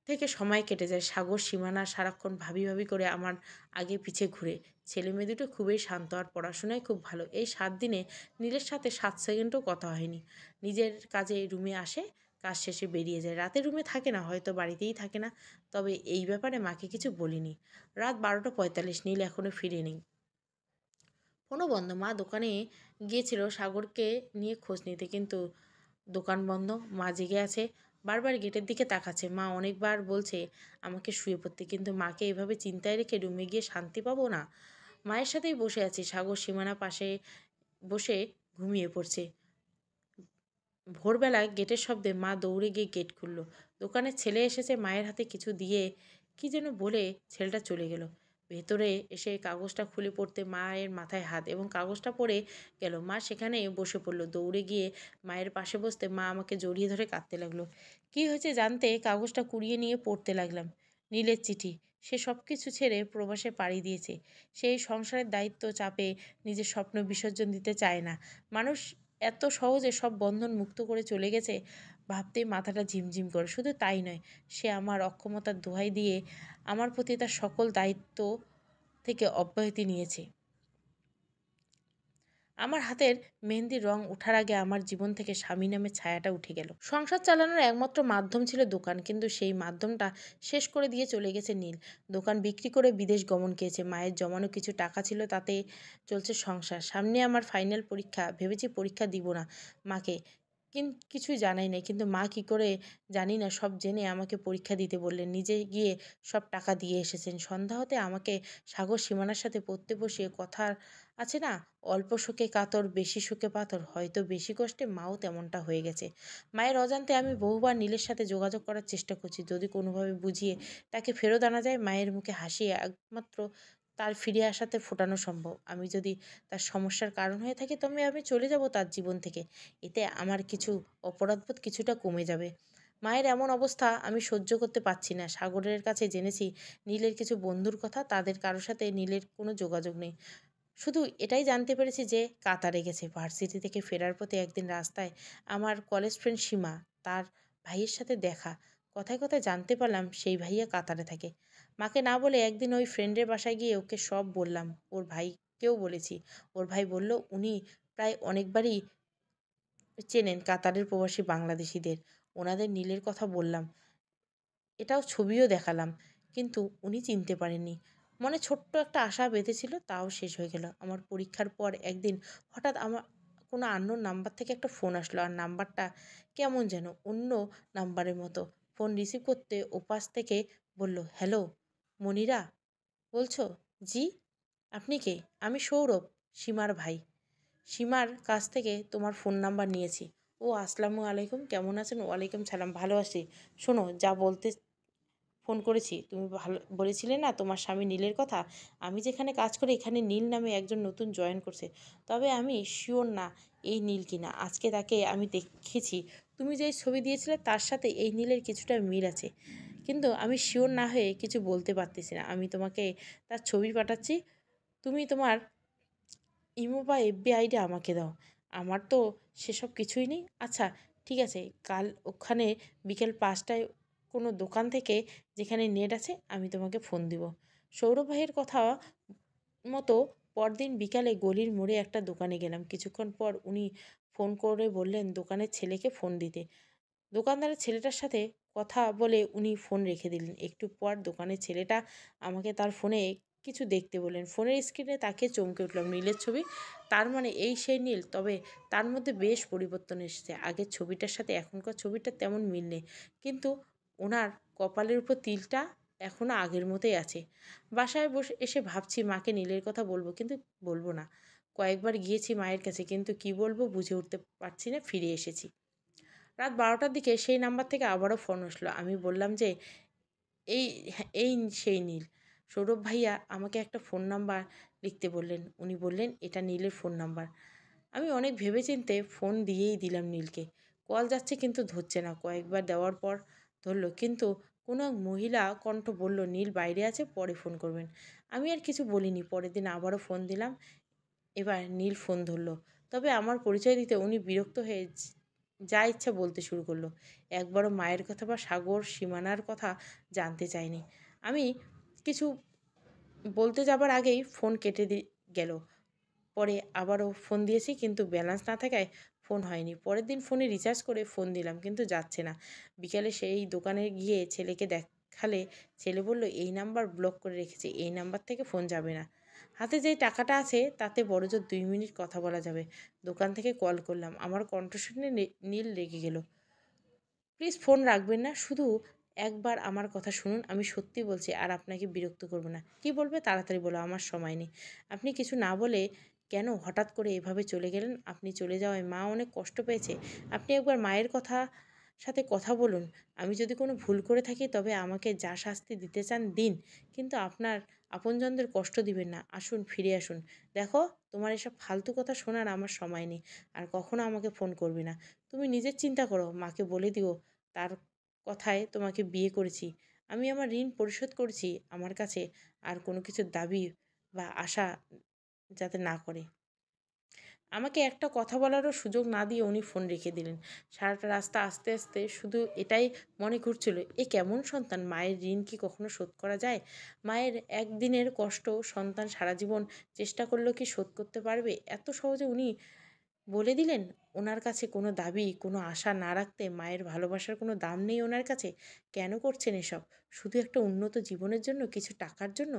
থেকে সময় কেটে যায়। সাগর সীমানা সারাক্ষণ ভাবি ভাবি করে আমার আগে পিছে ঘুরে। ছেলে মেয়ে দুটো খুবই শান্ত আর পড়াশোনায় খুব ভালো। এই 7 দিনে নীলের সাথে 7 সেকেন্ডও কথা হয়নি। নিজের কাজে রুমে আসে, কাজ শেষে বেরিয়ে যায়। রাতে রুমে থাকে না, হয়তো বাড়িতেই থাকে না। তবে এই ব্যাপারে মাকে কিছু বলিনি। রাত 12টা 45, নীল এখনো ফিরেনি। ফোনও বন্ধ। মা দোকানে গিয়েছিল সাগরকে নিয়ে খোঁজ নিতে, কিন্তু দোকান বন্ধ। মা জেগে আছে, বারবার গেটের দিকে তাকাচ্ছে। মা অনেকবার বলছে আমাকে শুয়ে পড়তে, কিন্তু মাকে এভাবে চিন্তায় রেখে রুমে গিয়ে শান্তি পাবো না। মায়ের সাথেই বসে আছি, সাগর সীমানা পাশে বসে ঘুমিয়ে পড়ছে। ভোরবেলায় গেটের শব্দে মা দৌড়ে গিয়ে গেট খুলল। দোকানের ছেলে এসেছে, মায়ের হাতে কিছু দিয়ে কি যেন বলে ছেলেটা চলে গেল। ভেতরে এসে কাগজটা খুলে পড়তে মায়ের মাথায় হাত, এবং কাগজটা পড়ে গেল। মা সেখানে বসে পড়ল। দৌড়ে গিয়ে মায়ের পাশে বসতে মা আমাকে জড়িয়ে ধরে কাঁদতে লাগলো। কি হয়েছে জানতে কাগজটা কুড়িয়ে নিয়ে পড়তে লাগলাম। নীলের চিঠি। সে সব কিছু ছেড়ে প্রবাসে পাড়ি দিয়েছে। সেই সংসারের দায়িত্ব চাপে নিজের স্বপ্ন বিসর্জন দিতে চায় না। মানুষ এত সহজে সব বন্ধন মুক্ত করে চলে গেছে ভাবতেই মাথাটা ঝিমঝিম করে। শুধু তাই নয়, সে আমার অক্ষমতার দোহাই দিয়ে আমার প্রতি তার সকল দায়িত্ব থেকে অব্যাহতি নিয়েছে। আমার হাতের মেহেন্দির রং ওঠার আগে আমার জীবন থেকে স্বামী নামের ছায়াটা উঠে গেল। সংসার চালানোর একমাত্র মাধ্যম ছিল দোকান, কিন্তু সেই মাধ্যমটা শেষ করে দিয়ে চলে গেছে নীল। দোকান বিক্রি করে বিদেশ গমন খেয়েছে। মায়ের জমানো কিছু টাকা ছিল, তাতে চলছে সংসার। সামনে আমার ফাইনাল পরীক্ষা, ভেবেছি পরীক্ষা দিব না। মাকে কিছুই জানাই নাই, কিন্তু মা কি করে জানি না সব জেনে আমাকে পরীক্ষা দিতে বললেন। নিজে গিয়ে সব টাকা দিয়ে এসেছেন। সন্ধ্যা হতে আমাকে সাগর সীমানার সাথে পড়তে বসিয়ে কথা আছে না, অল্প শোকে কাতর বেশি শোকে পাথর, হয়তো বেশি কষ্টে মাও তেমনটা হয়ে গেছে। মায়ের অজান্তে আমি বহুবার নীলের সাথে যোগাযোগ করার চেষ্টা করছি, যদি কোনোভাবে বুঝিয়ে তাকে ফেরত আনা যায়। মায়ের মুখে হাসি একমাত্র তার ফিরে আসাতে ফোটানো সম্ভব। আমি যদি তার সমস্যার কারণ হয়ে থাকি, তবে আমি চলে যাব তার জীবন থেকে। এতে আমার কিছু অপরাধবোধ কিছুটা কমে যাবে। মায়ের এমন অবস্থা আমি সহ্য করতে পারছি না। সাগরের কাছে জেনেছি নীলের কিছু বন্ধুর কথা, তাদের কারোর সাথে নীলের কোনো যোগাযোগ নেই। শুধু এটাই জানতে পেরেছি যে কাতারে গেছে। ভার্সিটি থেকে ফেরার পথে একদিন রাস্তায় আমার কলেজ ফ্রেন্ড সীমা, তার ভাইয়ের সাথে দেখা। কথায় কথায় জানতে পারলাম সেই ভাইয়া কাতারে থাকে। মাকে না বলে একদিন ওই ফ্রেন্ডের বাসায় গিয়ে ওকে সব বললাম। ওর ভাইকেও বলেছি। ওর ভাই বলল উনি প্রায় অনেকবারই চেনেন কাতারের প্রবাসী বাংলাদেশিদের। ওনাদের নীলের কথা বললাম, এটাও ছবিও দেখালাম, কিন্তু উনি চিনতে পারেননি। মনে ছোট্ট একটা আশা বেঁধেছিল, তাও শেষ হয়ে গেল। আমার পরীক্ষার পর একদিন হঠাৎ আমার কোনো আননোন নাম্বার থেকে একটা ফোন আসলো, আর নাম্বারটা কেমন যেন অন্য নাম্বারের মতো। ফোন রিসিভ করতে ওপাশ থেকে বলল, হ্যালো মনিরা বলছো? জি, আপনি কে? আমি সৌরভ, সীমার ভাই। সীমার কাছ থেকে তোমার ফোন নাম্বার নিয়েছি। ও আসসালামু আলাইকুম, কেমন আছেন? ওয়ালাইকুম সালাম, ভালো আছি। শোনো, যা বলতে ফোন করেছি, তুমি ভালো বলেছিলে না তোমার স্বামী নীলের কথা? আমি যেখানে কাজ করি এখানে নীল নামে একজন নতুন জয়েন করছে, তবে আমি শিওর না এই নীল কিনা। আজকে তাকে আমি দেখেছি। তুমি যেই ছবি দিয়েছিলে তার সাথে এই নীলের কিছুটা মিল আছে, কিন্তু আমি শিওর না হয়ে কিছু বলতে পারতেছি না। আমি তোমাকে তার ছবি পাঠাচ্ছি, তুমি তোমার ইমো বা এফবি আইডি আমাকে দাও। আমার তো সেসব কিছুই নেই। আচ্ছা ঠিক আছে, কাল ওখানে বিকেল 5টায় কোনো দোকান থেকে যেখানে নেট আছে আমি তোমাকে ফোন দিব। সৌরভ ভাইয়ের কথা মতো পরদিন বিকালে গলির মোড়ে একটা দোকানে গেলাম। কিছুক্ষণ পর উনি ফোন করে বললেন দোকানের ছেলেকে ফোন দিতে। দোকানদারের ছেলেটার সাথে কথা বলে উনি ফোন রেখে দিলেন। একটু পর দোকানের ছেলেটা আমাকে তার ফোনে কিছু দেখতে বললেন। ফোনের স্ক্রিনে তাকিয়ে চমকে উঠলাম। নীলের ছবি। তার মানে এই সেই নীল। তবে তার মধ্যে বেশ পরিবর্তন এসেছে। আগের ছবিটার সাথে এখনকার ছবিটা তেমন মিল নেই, কিন্তু ওনার কপালের উপর তিলটা এখনও আগের মতোই আছে। বাসায় বসে এসে ভাবছি মাকে নীলের কথা বলবো, কিন্তু বলবো না। কয়েকবার গিয়েছি মায়ের কাছে, কিন্তু কি বলবো বুঝে উঠতে পারছি না। ফিরে এসেছি রাত 12টার দিকে। সেই নাম্বার থেকে আবারও ফোন আসলো। আমি বললাম যে এই এই সেই নীল। সৌরভ ভাইয়া আমাকে একটা ফোন নাম্বার লিখতে বললেন। উনি বললেন এটা নীলের ফোন নাম্বার। আমি অনেক ভেবেচিন্তে ফোন দিয়েই দিলাম নীলকে। কল যাচ্ছে কিন্তু ধরছে না। কয়েকবার দেওয়ার পর ধরলো, কিন্তু কোনো এক মহিলা কণ্ঠ বলল নীল বাইরে আছে, পরে ফোন করবেন। আমি আর কিছু বলিনি। পরের দিন আবারও ফোন দিলাম। এবার নীল ফোন ধরলো, তবে আমার পরিচয় দিতে উনি বিরক্ত হয়ে যা ইচ্ছা বলতে শুরু করলো। একবারও মায়ের কথা বা সাগর সীমানার কথা জানতে চায়নি। আমি কিছু বলতে যাবার আগেই ফোন কেটে গেল। পরে আবারও ফোন দিয়েছি, কিন্তু ব্যালেন্স না থাকায় ফোন হয়নি। পরের দিন ফোনে রিচার্জ করে ফোন দিলাম, কিন্তু যাচ্ছে না। বিকালে সেই দোকানে গিয়ে ছেলেকে দেখালে ছেলে বলল এই নাম্বার ব্লক করে রেখেছে, এই নাম্বার থেকে ফোন যাবে না। হাতে যেই টাকাটা আছে তাতে বড়জোর 2 মিনিট কথা বলা যাবে। দোকান থেকে কল করলাম। আমার কণ্ঠ শুনে নীল রেগে গেল। প্লিজ ফোন রাখবেন না, শুধু একবার আমার কথা শুনুন। আমি সত্যি বলছি, আর আপনাকে বিরক্ত করব না। কি বলবে তাড়াতাড়ি বলো, আমার সময় নেই। আপনি কিছু না বলে কেন হঠাৎ করে এভাবে চলে গেলেন? আপনি চলে যাওয়ায় মা অনেক কষ্ট পেয়েছে। আপনি একবার মায়ের সাথে কথা বলুন। আমি যদি কোনো ভুল করে থাকি তবে আমাকে যা শাস্তি দিতে চান দিন, কিন্তু আপনার আপনজনদের কষ্ট দিবেন না। আসুন, ফিরে আসুন। দেখো, তোমার এসব ফালতু কথা শোনার আমার সময় নেই। আর কখনো আমাকে ফোন করবে না। তুমি নিজের চিন্তা করো। মাকে বলে দিও তার কথায় তোমাকে বিয়ে করেছি। আমি আমার ঋণ পরিশোধ করেছি। আমার কাছে আর কোনো কিছুর দাবি বা আশা যাতে না করে। আমাকে একটা কথা বলারও সুযোগ না দিয়ে উনি ফোন রেখে দিলেন। সারাটা রাস্তা আস্তে আস্তে শুধু এটাই মনে ঘুরছিল, এ কেমন সন্তান? মায়ের ঋণ কি কখনো শোধ করা যায়? মায়ের একদিনের কষ্ট সন্তান সারা জীবন চেষ্টা করলেও কি শোধ করতে পারবে? এত সহজে উনি বলে দিলেন ওনার কাছে কোনো দাবি, কোনো আশা না রাখতে। মায়ের ভালোবাসার কোনো দাম নেই ওনার কাছে। কেন করছেন এসব? শুধু একটা উন্নত জীবনের জন্য, কিছু টাকার জন্য?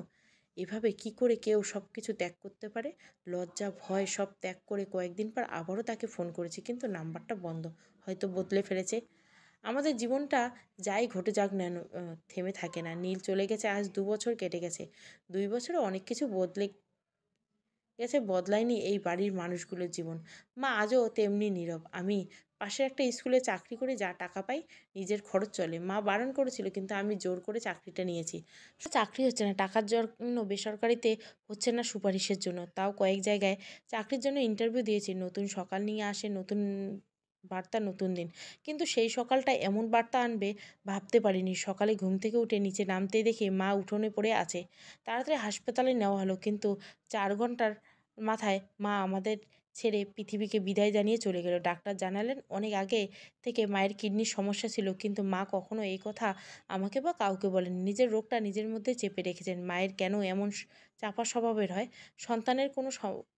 এভাবে কি করে কেউ সব কিছু ত্যাগ করতে পারে? লজ্জা ভয় সব ত্যাগ করে কয়েকদিন পর আবারও তাকে ফোন করেছি, কিন্তু নাম্বারটা বন্ধ। হয়তো বদলে ফেলেছে। আমাদের জীবনটা যাই ঘটে যাক না থেমে থাকে না। নীল চলে গেছে, আজ 2 বছর কেটে গেছে। 2 বছরে অনেক কিছু বদলে গেছে, বদলায়নি এই বাড়ির মানুষগুলোর জীবন। মা আজও তেমনি নীরব। আমি পাশের একটা স্কুলে চাকরি করে যা টাকা পাই নিজের খরচ চলে। মা বারণ করেছিল, কিন্তু আমি জোর করে চাকরিটা নিয়েছি। চাকরি হচ্ছে না টাকার জন্য, বেসরকারিতে হচ্ছে না সুপারিশের জন্য। তাও কয়েক জায়গায় চাকরির জন্য ইন্টারভিউ দিয়েছি। নতুন সকাল নিয়ে আসে, নতুন বার্তা, নতুন দিন। কিন্তু সেই সকালটা এমন বার্তা আনবে ভাবতে পারিনি। সকালে ঘুম থেকে উঠে নিচে নামতেই দেখি মা উঠোনে পড়ে আছে। তাড়াতাড়ি হাসপাতালে নেওয়া হলো, কিন্তু 4 ঘন্টার মাথায় মা আমাদের ছেড়ে পৃথিবীকে বিদায় জানিয়ে চলে গেল। ডাক্তার জানালেন অনেক আগে থেকে মায়ের কিডনির সমস্যা ছিল, কিন্তু মা কখনো এই কথা আমাকে বা কাউকে বলেন। নিজের রোগটা নিজের মধ্যে চেপে রেখেছেন। মায়ের কেন এমন চাপা স্বভাবের হয়? সন্তানের কোনো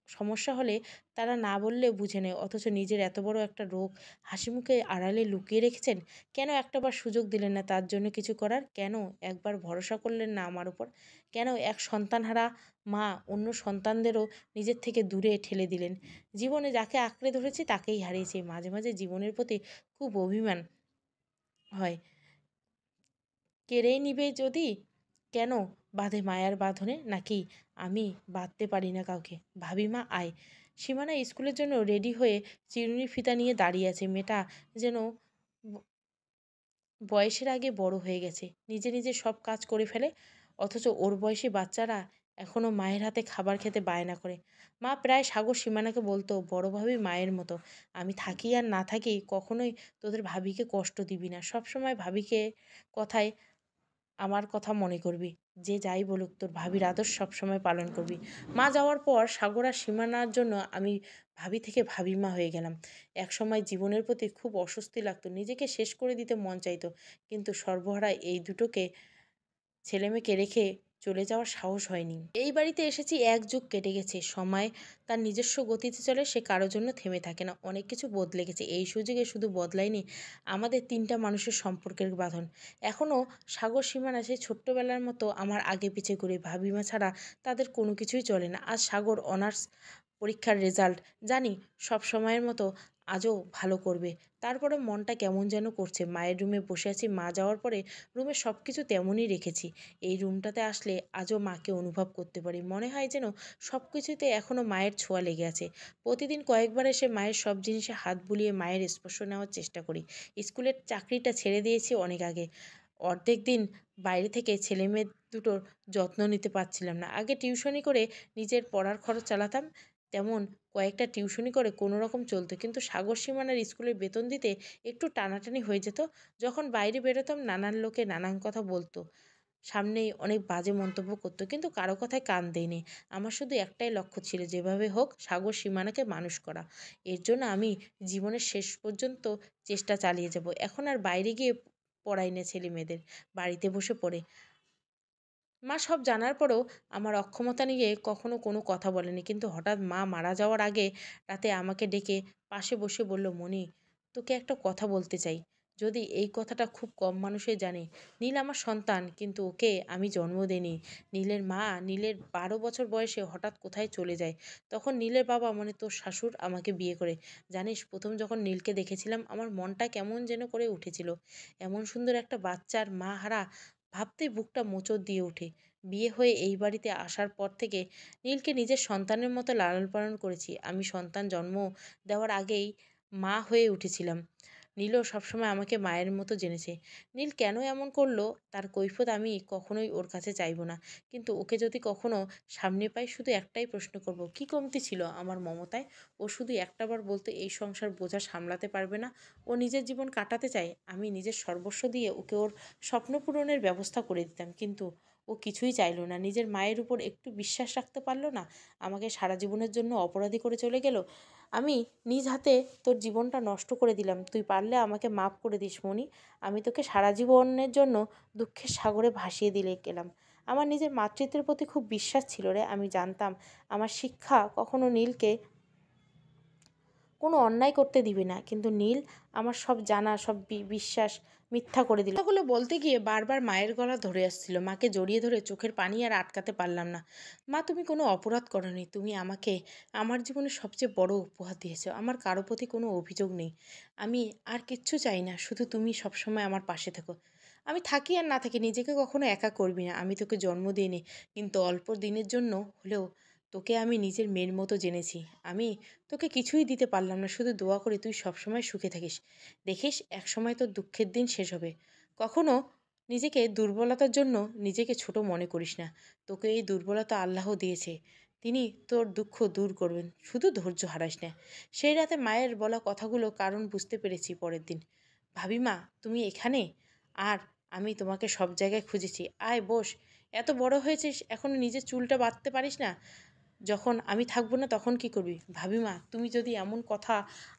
সমস্যা হলে তারা না বললে বুঝে নেয়, অথচ নিজের এত বড় একটা রোগ হাসিমুখে আড়ালে লুকিয়ে রেখেছেন। কেন একটাবার সুযোগ দিলেন না তার জন্য কিছু করার? কেন একবার ভরসা করলেন না আমার উপর? কেন এক সন্তানহারা মা অন্য সন্তানদেরও নিজের থেকে দূরে ঠেলে দিলেন? জীবনে যাকে আঁকড়ে ধরেছি তাকেই হারিয়েছি। মাঝে মাঝে জীবনের প্রতি খুব অভিমান হয়। কেড়ে নিবে যদি? কেন বাঁধে মায়ার বাঁধনে? নাকি আমি বাঁধতে পারি না কাউকে? ভাবি মা আয়। সীমানা স্কুলের জন্য রেডি হয়ে চিরুনি ফিতা নিয়ে দাঁড়িয়ে আছে। মেয়েটা যেন ব- বয়সের আগে বড় হয়ে গেছে। নিজে নিজে সব কাজ করে ফেলে, অথচ ওর বয়সী বাচ্চারা এখনও মায়ের হাতে খাবার খেতে বায়না করে। মা প্রায় সাগর সীমানাকে বলতো বড় ভাবি মায়ের মতো। আমি থাকি আর না থাকি কখনোই তোদের ভাবিকে কষ্ট দিবি না। সবসময় ভাবিকে কথায় আমার কথা মনে করবি। যে যাই বলুক তোর ভাবির আদর্শ সবসময় পালন করবি। মা যাওয়ার পর সাগর আর সীমানার জন্য আমি ভাবি থেকে ভাবিমা হয়ে গেলাম। একসময় জীবনের প্রতি খুব অস্বস্তি লাগতো, নিজেকে শেষ করে দিতে মন চাইতো, কিন্তু সর্বহারা এই দুটোকে ছেলেমেয়েকে রেখে চলে যাওয়ার সাহস হয়নি। এই বাড়িতে এসেছি, এক যুগ কেটে গেছে। সময় তার নিজস্ব গতিতে চলে, সে কারোর জন্য থেমে থাকে না। অনেক কিছু বদলে গেছে। এই সুযোগে শুধু বদলায়নি আমাদের তিনটা মানুষের সম্পর্কের বাঁধন। এখনও সাগর সীমানা সেই ছোট্টবেলার মতো আমার আগে পিছে ঘুরে। ভাবিমা ছাড়া তাদের কোনো কিছুই চলে না। আজ সাগর অনার্স পরীক্ষার রেজাল্ট, জানি সব সময়ের মতো আজও ভালো করবে। তারপরে মনটা কেমন যেন করছে। মায়ের রুমে বসে আছি, মা যাওয়ার পরে রুমে সব কিছু তেমনই রেখেছি। এই রুমটাতে আসলে আজও মাকে অনুভব করতে পারি। মনে হয় যেন সব কিছুতে এখনও মায়ের ছোঁয়া লেগে আছে। প্রতিদিন কয়েকবার এসে মায়ের সব জিনিসে হাত বুলিয়ে মায়ের স্পর্শ নেওয়ার চেষ্টা করি। স্কুলের চাকরিটা ছেড়ে দিয়েছি অনেক আগে। অর্ধেক দিন বাইরে থেকে ছেলেমেয়ে দুটোর যত্ন নিতে পারছিলাম না। আগে টিউশনি করে নিজের পড়ার খরচ চালাতাম, তেমন কয়েকটা টিউশনি করে কোনো রকম চলতো। কিন্তু সাগর সীমানার স্কুলের বেতন দিতে একটু টানাটানি হয়ে যেত। যখন বাইরে বেরোতাম নানান লোকে নানান কথা বলতো, সামনেই অনেক বাজে মন্তব্য করতো, কিন্তু কারো কথায় কান দেয়নি। আমার শুধু একটাই লক্ষ্য ছিল, যেভাবে হোক সাগর সীমানাকে মানুষ করা। এর জন্য আমি জীবনের শেষ পর্যন্ত চেষ্টা চালিয়ে যাব। এখন আর বাইরে গিয়ে পড়াই না ছেলে মেয়েদের, বাড়িতে বসে পড়ে। মা সব জানার পরেও আমার অক্ষমতা নিয়ে কখনো কোনো কথা বলেনি। কিন্তু হঠাৎ মা মারা যাওয়ার আগে রাতে আমাকে ডেকে পাশে বসে বলল, মনি, তোকে একটা কথা বলতে চাই। যদি এই কথাটা খুব কম মানুষই জানে। নীল আমার সন্তান, কিন্তু ওকে আমি জন্ম দিইনি। নীলের মা নীলের 12 বছর বয়সে হঠাৎ কোথায় চলে যায়। তখন নীলের বাবা, মানে তোর শাশুর, আমাকে বিয়ে করে। জানিস, প্রথম যখন নীলকে দেখেছিলাম আমার মনটা কেমন যেন করে উঠেছিল। এমন সুন্দর একটা বাচ্চার মা হারা ভাবতেই বুকটা মোচড় দিয়ে ওঠে। বিয়ে হয়ে এই বাড়িতে আসার পর থেকে নীলকে নিজের সন্তানের মতো লালন পালন করেছি। আমি সন্তান জন্ম দেওয়ার আগেই মা হয়ে উঠেছিলাম। নীলও সবসময় আমাকে মায়ের মতো জেনেছে। নীল কেন এমন করলো তার কৈফিয়ত আমি কখনোই ওর কাছে চাইবো না। কিন্তু ওকে যদি কখনো সামনে পাই, শুধু একটাই প্রশ্ন করব, কি কমতি ছিল আমার মমতায়? ও শুধু একটাবার বলতো এই সংসার বোঝা সামলাতে পারবে না, ও নিজের জীবন কাটাতে চায়। আমি নিজের সর্বস্ব দিয়ে ওকে ওর স্বপ্ন পূরণের ব্যবস্থা করে দিতাম। কিন্তু ও কিছুই চাইলো না। নিজের মায়ের উপর একটু বিশ্বাস রাখতে পারলো না। আমাকে সারা জীবনের জন্য অপরাধী করে চলে গেল। আমি নিজ হাতে তোর জীবনটা নষ্ট করে দিলাম। তুই পারলে আমাকে মাফ করে দিস মনি। আমি তোকে সারা জীবনের জন্য দুঃখের সাগরে ভাসিয়ে দিলে গেলাম। আমার নিজের মাতৃত্বের প্রতি খুব বিশ্বাস ছিল রে। আমি জানতাম আমার শিক্ষা কখনো নীলকে কোনো অন্যায় করতে দিবে না। কিন্তু নীল আমার সব জানা, সব বিশ্বাস মিথ্যা করে দিল। কথাগুলো বলতে গিয়ে বারবার মায়ের গলা ধরে আসছিল। মাকে জড়িয়ে ধরে চোখের পানি আর আটকাতে পারলাম না। মা, তুমি কোনো অপরাধ করনি। তুমি আমাকে আমার জীবনের সবচেয়ে বড় উপহার দিয়েছো। আমার কারো প্রতি কোনো অভিযোগ নেই। আমি আর কিচ্ছু চাই না, শুধু তুমি সবসময় আমার পাশে থেকো। আমি থাকি আর না থাকি, নিজেকে কখনো একা করবি না। আমি তোকে জন্ম দিইনি, কিন্তু অল্প দিনের জন্য হলেও তোকে আমি নিজের মেয়ের মতো জেনেছি। আমি তোকে কিছুই দিতে পারলাম না, শুধু দোয়া করি তুই সবসময় সুখে থাকিস। দেখিস, একসময় তোর দুঃখের দিন শেষ হবে। কখনো নিজেকে দুর্বলতার জন্য নিজেকে ছোট মনে করিস না। তোকে এই দুর্বলতা আল্লাহ দিয়েছে, তিনি তোর দুঃখ দূর করবেন। শুধু ধৈর্য হারাস না। সেই রাতে মায়ের বলা কথাগুলো কারণ বুঝতে পেরেছি পরের দিন। ভাবিমা, তুমি এখানে? আর আমি তোমাকে সব জায়গায় খুঁজেছি। আয় বস। এত বড় হয়েছিস এখনো নিজের চুলটা বাঁধতে পারিস না? যখন আমি থাকবো না তখন কি করবি? ভাবিমা, তুমি যদি এমন কথা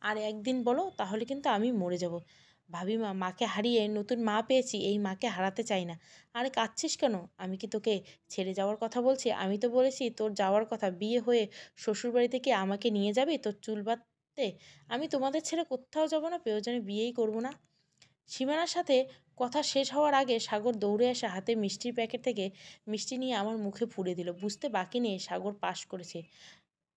আর একদিন বলো তাহলে কিন্তু আমি মরে যাব। ভাবিমা, মাকে হারিয়ে নতুন মা পেয়েছি, এই মাকে হারাতে চাই না। আরে কাঁদছিস কেন? আমি কি তোকে ছেড়ে যাওয়ার কথা বলছি? আমি তো বলেছি তোর যাওয়ার কথা। বিয়ে হয়ে শ্বশুরবাড়িতে কি আমাকে নিয়ে যাবি তোর চুল বাঁধতে? আমি তোমাদের ছেড়ে কোথাও যাব না, প্রয়োজনে বিয়েই করব না। সীমানার সাথে কথা শেষ হওয়ার আগে সাগর দৌড়ে এসে হাতে মিষ্টির প্যাকেট থেকে মিষ্টি নিয়ে আমার মুখে পুরে দিল। বুঝতে বাকি নেই সাগর পাশ করেছে।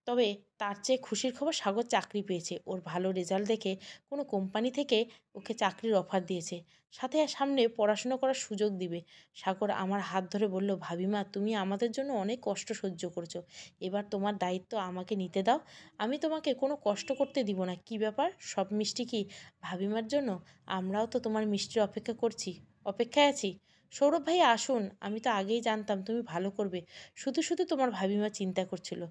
তবে তার চেয়ে খুশির খবর, সাগর চাকরি পেয়েছে। ওর ভালো রেজাল্ট দেখে কোনো কোম্পানি থেকে ওকে চাকরির অফার দিয়েছে, সাথে সামনে পড়াশোনা করার সুযোগ দিবে। সাগর আমার হাত ধরে বলল, ভাবিমা, তুমি আমাদের জন্য অনেক কষ্ট সহ্য করেছো, এবার তোমার দায়িত্ব আমাকে নিতে দাও। আমি তোমাকে কোনো কষ্ট করতে দিব না। কি ব্যাপার, সব মিষ্টি কি ভাবিমার জন্য? আমরাও তো তোমার মিষ্টির অপেক্ষায় আছি। সৌরভ ভাইয়া আসুন। আমি তো আগেই জানতাম তুমি ভালো করবে, শুধু শুধু তোমার ভাবিমা চিন্তা করছিল।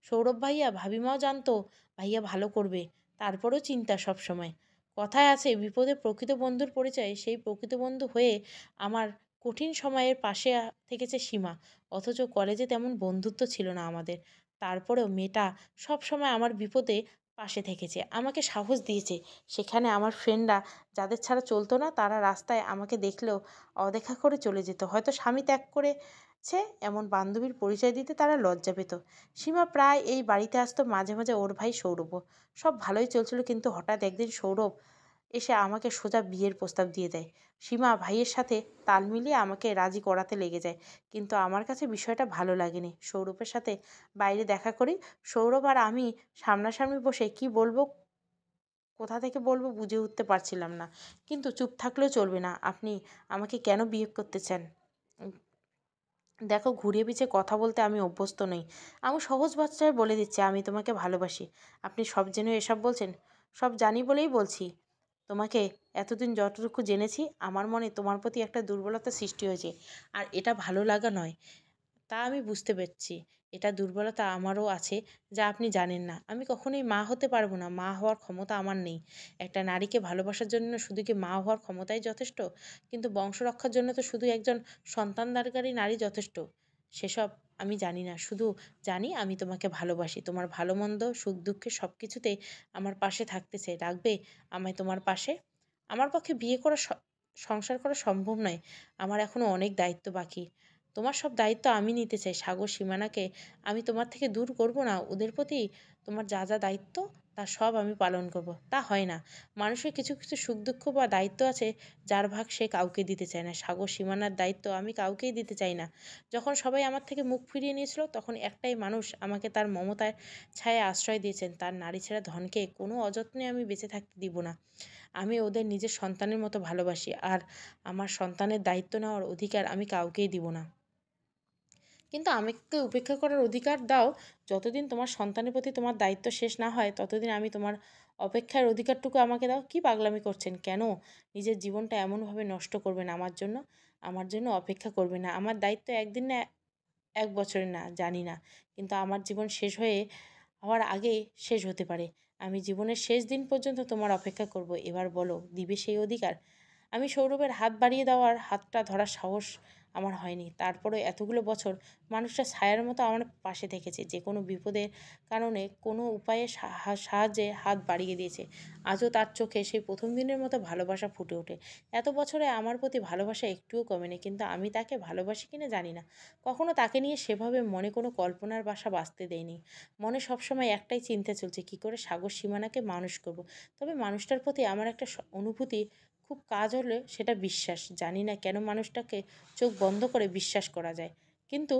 সৌরভ ভাইয়া, ভাবিমাও জানতো ভাইয়া ভালো করবে, তারপরও চিন্তা সব সময়। কথায় আছে, বিপদে প্রকৃত বন্ধুর পরিচয়। সেই প্রকৃত বন্ধু হয়ে আমার কঠিন সময়ের পাশে থেকেছে সীমা। অথচ কলেজে তেমন বন্ধুত্ব ছিল না আমাদের। তারপরেও মেয়েটা সব সময় আমার বিপদে পাশে থেকেছে, আমাকে সাহস দিয়েছে। সেখানে আমার ফ্রেন্ডরা যাদের ছাড়া চলতো না, তারা রাস্তায় আমাকে দেখলেও অদেখা করে চলে যেত। হয়তো স্বামী ত্যাগ করে ছে এমন বান্ধবীর পরিচয় দিতে তারা লজ্জা পেত। সীমা প্রায় এই বাড়িতে আসতো, মাঝে মাঝে ওর ভাই সৌরভও। সব ভালোই চলছিল, কিন্তু হঠাৎ একদিন সৌরভ এসে আমাকে সোজা বিয়ের প্রস্তাব দিয়ে দেয়। সীমা ভাইয়ের সাথে তাল মিলিয়ে আমাকে রাজি করাতে লেগে যায়, কিন্তু আমার কাছে বিষয়টা ভালো লাগেনি। সৌরভের সাথে বাইরে দেখা করি, সৌরভ আর আমি সামনাসামনি বসে কি বলবো, কোথা থেকে বলবো বুঝে উঠতে পারছিলাম না। কিন্তু চুপ থাকলেও চলবে না। আপনি আমাকে কেন বিয়ে করতে চান? দেখো, ঘুরিয়ে পিছিয়ে কথা বলতে আমি অভ্যস্ত নই। আমি সহজ ভাষায় বলে দিচ্ছি, আমি তোমাকে ভালোবাসি। আপনি সব জেনে এসব বলছেন? সব জানি বলেই বলছি। তোমাকে এতদিন যতটুকু জেনেছি, আমার মনে তোমার প্রতি একটা দুর্বলতা সৃষ্টি হয়েছে। আর এটা ভালো লাগা নয়, তা আমি বুঝতে পারছি। এটা দুর্বলতা আমারও আছে, যা আপনি জানেন না। আমি কখনোই মা হতে পারবো না। মা হওয়ার ক্ষমতা আমার নেই। একটা নারীকে ভালোবাসার জন্য শুধু কি মা হওয়ার ক্ষমতাই যথেষ্ট? কিন্তু বংশ রক্ষার জন্য তো শুধু একজন সন্তানদারকারী নারী যথেষ্ট। সেসব আমি জানি না। শুধু জানি আমি তোমাকে ভালোবাসি। তোমার ভালো মন্দ, সুখ দুঃখে সব কিছুতেই আমার পাশে থাকতে চাই। রাখবে আমায় তোমার পাশে? আমার পক্ষে বিয়ে করা, সংসার করা সম্ভব নয়। আমার এখনো অনেক দায়িত্ব বাকি। তোমার সব দায়িত্ব আমি নিতে চাই। সাগর, সীমানাকে আমি তোমার থেকে দূর করব না। ওদের প্রতি তোমার যা যা দায়িত্ব, তা সব আমি পালন করব। তা হয় না। মানুষের কিছু কিছু সুখ দুঃখ বা দায়িত্ব আছে, যার ভাগ সে কাউকে দিতে চায় না। সাগর, সীমানার দায়িত্ব আমি কাউকেই দিতে চাই না। যখন সবাই আমার থেকে মুখ ফিরিয়ে নিয়েছিল, তখন একটাই মানুষ আমাকে তার মমতার ছায়ায় আশ্রয় দিয়েছেন। তার নারী ছেড়া ধনকে কোনো অযত্নে আমি বেঁচে থাকতে দিব না। আমি ওদের নিজের সন্তানের মতো ভালোবাসি, আর আমার সন্তানের দায়িত্ব নেওয়ার অধিকার আমি কাউকেই দিব না। কিন্তু আমাকে উপেক্ষা করার অধিকার দাও। যতদিন তোমার সন্তানের প্রতি তোমার দায়িত্ব শেষ না হয়, ততদিন আমি তোমার অপেক্ষার অধিকারটুকু আমাকে দাও। কি পাগলামি করছেন? কেন নিজের জীবনটা এমনভাবে নষ্ট করবেন আমার জন্য? আমার জন্য অপেক্ষা করবে না। আমার দায়িত্ব একদিন না, এক বছরে না, জানি না। কিন্তু আমার জীবন শেষ হওয়ার আগেই শেষ হতে পারে। আমি জীবনের শেষ দিন পর্যন্ত তোমার অপেক্ষা করব। এবার বলো, দিবে সেই অধিকার? আমি সৌরভের হাত বাড়িয়ে দেওয়ার হাতটা ধরার সাহস আমার হয়নি। তারপরেও এতগুলো বছর মানুষটা ছায়ার মতো আমার পাশে থেকেছে। যে কোনো বিপদের কারণে কোনো উপায়ে সাহায্যে হাত বাড়িয়ে দিয়েছে। আজও তার চোখে সেই প্রথম দিনের মতো ভালোবাসা ফুটে ওঠে। এত বছরে আমার প্রতি ভালোবাসা একটুও কমেনি, কিন্তু আমি তাকে ভালোবাসি কিনা জানি না। কখনো তাকে নিয়ে সেভাবে মনে কোনো কল্পনার বাসা বাঁধতে দেয়নি। মনে সবসময় একটাই চিন্তা চলছে, কী করে সাগর, সীমানাকে মানুষ করব। তবে মানুষটার প্রতি আমার একটা অনুভূতি খুব কাজ হলে সেটা বিশ্বাস। জানি না কেন মানুষটাকে চোখ বন্ধ করে বিশ্বাস করা যায়। কিন্তু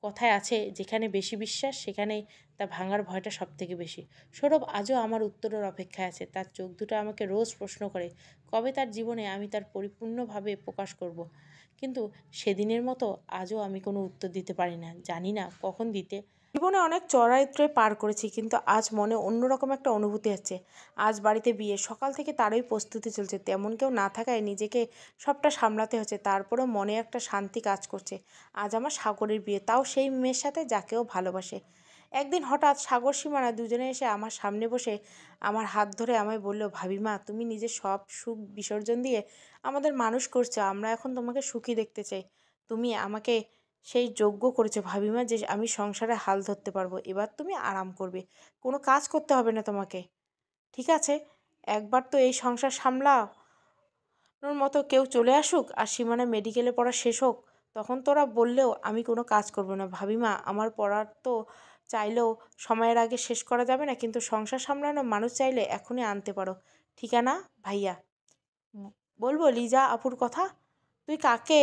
কথায় আছে, যেখানে বেশি বিশ্বাস সেখানেই তা ভাঙার ভয়টা সব থেকে বেশি। সৌরভ আজও আমার উত্তরের অপেক্ষায় আছে। তার চোখ দুটো আমাকে রোজ প্রশ্ন করে, কবে তার জীবনে আমি তার পরিপূর্ণভাবে প্রকাশ করব। কিন্তু সেদিনের মতো আজও আমি কোনো উত্তর দিতে পারি না। জানি না কখন দিতে। জীবনে অনেক চড়াই-উতরাই পার করেছি, কিন্তু আজ মনে অন্যরকম একটা অনুভূতি আছে। আজ বাড়িতে বিয়ে, সকাল থেকে তারই প্রস্তুতি চলছে। তেমন কেউ না থাকায় নিজেকে সবটা সামলাতে হচ্ছে। তারপরেও মনে একটা শান্তি কাজ করছে। আজ আমার সাগরের বিয়ে, তাও সেই মেয়ের সাথে যাকেও ভালোবাসে। একদিন হঠাৎ সাগর, সীমানা দুজনে এসে আমার সামনে বসে আমার হাত ধরে আমায় বলল, ভাবিমা, তুমি নিজের সব সুখ বিসর্জন দিয়ে আমাদের মানুষ করছো। আমরা এখন তোমাকে সুখী দেখতে চাই। তুমি আমাকে সেই যোগ্য করেছো ভাবিমা, যে আমি সংসারে হাল ধরতে পারবো। এবার তুমি আরাম করবে, কোনো কাজ করতে হবে না তোমাকে। ঠিক আছে, একবার তো এই সংসার সামলানোর মতো কেউ চলে আসুক, আর সীমানা মেডিকেলে পড়া শেষ হোক। তখন তোরা বললেও আমি কোনো কাজ করব না। ভাবিমা, আমার পড়ার তো চাইলেও সময়ের আগে শেষ করা যাবে না, কিন্তু সংসার সামলানো মানুষ চাইলে এখনই আনতে পারো। ঠিকানা? ভাইয়া। বলবো লিজা আপুর কথা? তুই কাকে?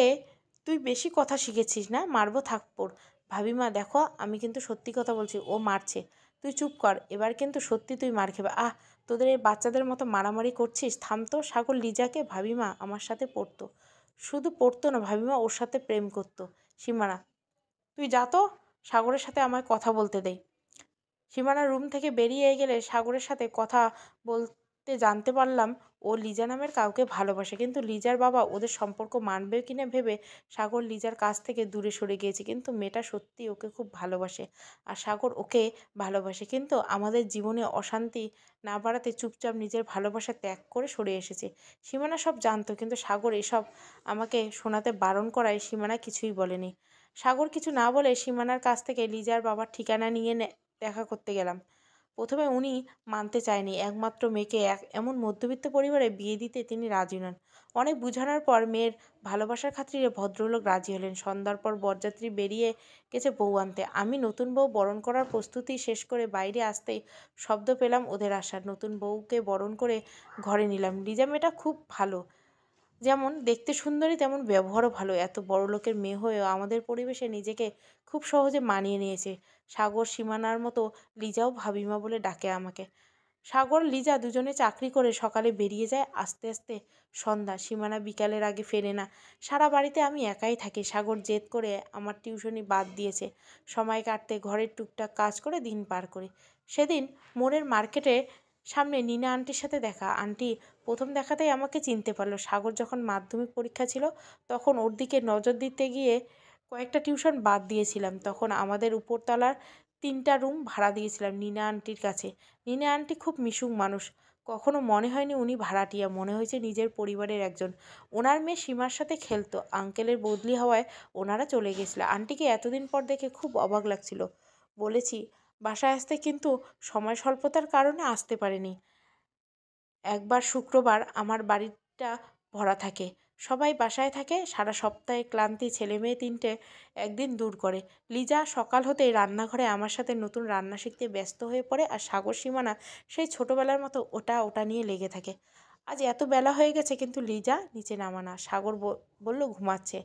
তুই বেশি কথা শিখেছিস না? মারবো থাপ্পড়। ভাবিমা দেখো, আমি কিন্তু সত্যি কথা বলছি, ও মারছে। তুই চুপ কর, এবার কিন্তু সত্যি তুই মার খেবে। আহ, তোদের এই বাচ্চাদের মতো মারামারি করছিস, থাম তো। সাগর লিজাকে ভাবিমা আমার সাথে পড়তো। শুধু পড়তো না ভাবিমা, ওর সাথে প্রেম করতো। সীমানা, তুই যা তো, সাগরের সাথে আমায় কথা বলতে দে। সীমানা রুম থেকে বেরিয়ে গেলে সাগরের সাথে কথা বলতে জানতে পারলাম ও লিজা নামের কাউকে ভালোবাসে। কিন্তু লিজার বাবা ওদের সম্পর্ক মানবে কিনা ভেবে সাগর লিজার কাছ থেকে দূরে সরে গিয়েছে। কিন্তু মেয়েটা সত্যি ওকে খুব ভালোবাসে, আর সাগর ওকে ভালোবাসে। কিন্তু আমাদের জীবনে অশান্তি না বাড়াতে চুপচাপ নিজের ভালোবাসা ত্যাগ করে সরে এসেছে। সীমানা সব জানতো, কিন্তু সাগর এসব আমাকে শোনাতে বারণ করায় সীমানা কিছুই বলেনি। সাগর কিছু না বলে সীমানার কাছ থেকে লিজার বাবার ঠিকানা নিয়ে দেখা করতে গেলাম। প্রথমে উনি মানতে চায়নি। একমাত্র মেয়েকে এমন মধ্যবিত্ত পরিবারে বিয়ে দিতে তিনি রাজি নন। অনেক বুঝানোর পর মেয়ের ভালোবাসার খাতিরে ভদ্রলোক রাজি হলেন। সন্ধ্যার পর বরযাত্রী বেরিয়ে গেছে বউ আনতে। আমি নতুন বউ বরণ করার প্রস্তুতি শেষ করে বাইরে আসতেই শব্দ পেলাম ওদের আসার। নতুন বউকে বরণ করে ঘরে নিলাম। লিজা মেয়েটা খুব ভালো, যেমন দেখতে সুন্দরী তেমন ব্যবহারও ভালো। এত বড়লোকের মেয়ে হয়েও আমাদের পরিবেশে নিজেকে খুব সহজে মানিয়ে নিয়েছে। সাগর সীমানার মতো লিজাও ভাবিমা বলে ডাকে আমাকে। সাগর লিজা দুজনে চাকরি করে সকালে বেরিয়ে যায়, আস্তে আস্তে সন্ধ্যা। সীমানা বিকালের আগে ফেরে না। সারা বাড়িতে আমি একাই থাকি। সাগর জেদ করে আমার টিউশনি বাদ দিয়েছে সময় কাটতে, ঘরের টুকটাক কাজ করে দিন পার করি। সেদিন মোড়ের মার্কেটে সামনে নীনা আন্টির সাথে দেখা। আন্টি প্রথম দেখাতেই আমাকে চিনতে পারলো। সাগর যখন মাধ্যমিক পরীক্ষা ছিল তখন ওর দিকে নজর দিতে গিয়ে কয়েকটা টিউশন বাদ দিয়েছিলাম। তখন আমাদের উপরতলার 3টা রুম ভাড়া দিয়েছিলাম নীনা আন্টির কাছে। নীনা আন্টি খুব মিশুক মানুষ। কখনো মনে হয়নি উনি ভাড়াটিয়া, মনে হয়েছে নিজের পরিবারের একজন। ওনার মেয়ে সীমার সাথে খেলতো। আঙ্কেলের বদলি হওয়ায় ওনারা চলে গেছিল। আন্টিকে এতদিন পর দেখে খুব অবাক লাগছিল। বলেছি বাসায় আসতে, কিন্তু সময় স্বল্পতার কারণে আসতে পারেনি। একবার শুক্রবার আমার বাড়িটা ভরা থাকে, সবাই বাসায় থাকে। সারা সপ্তাহে ক্লান্তি ছেলেমেয়ে 3টে একদিন দূর করে। লিজা সকাল হতেই রান্নাঘরে আমার সাথে নতুন রান্না শিখতে ব্যস্ত হয়ে পড়ে, আর সাগর সীমানা সেই ছোটোবেলার মতো ওটা নিয়ে লেগে থাকে। আজ এত বেলা হয়ে গেছে কিন্তু লিজা নিচে নামা না। সাগর বলল ঘুমাচ্ছে।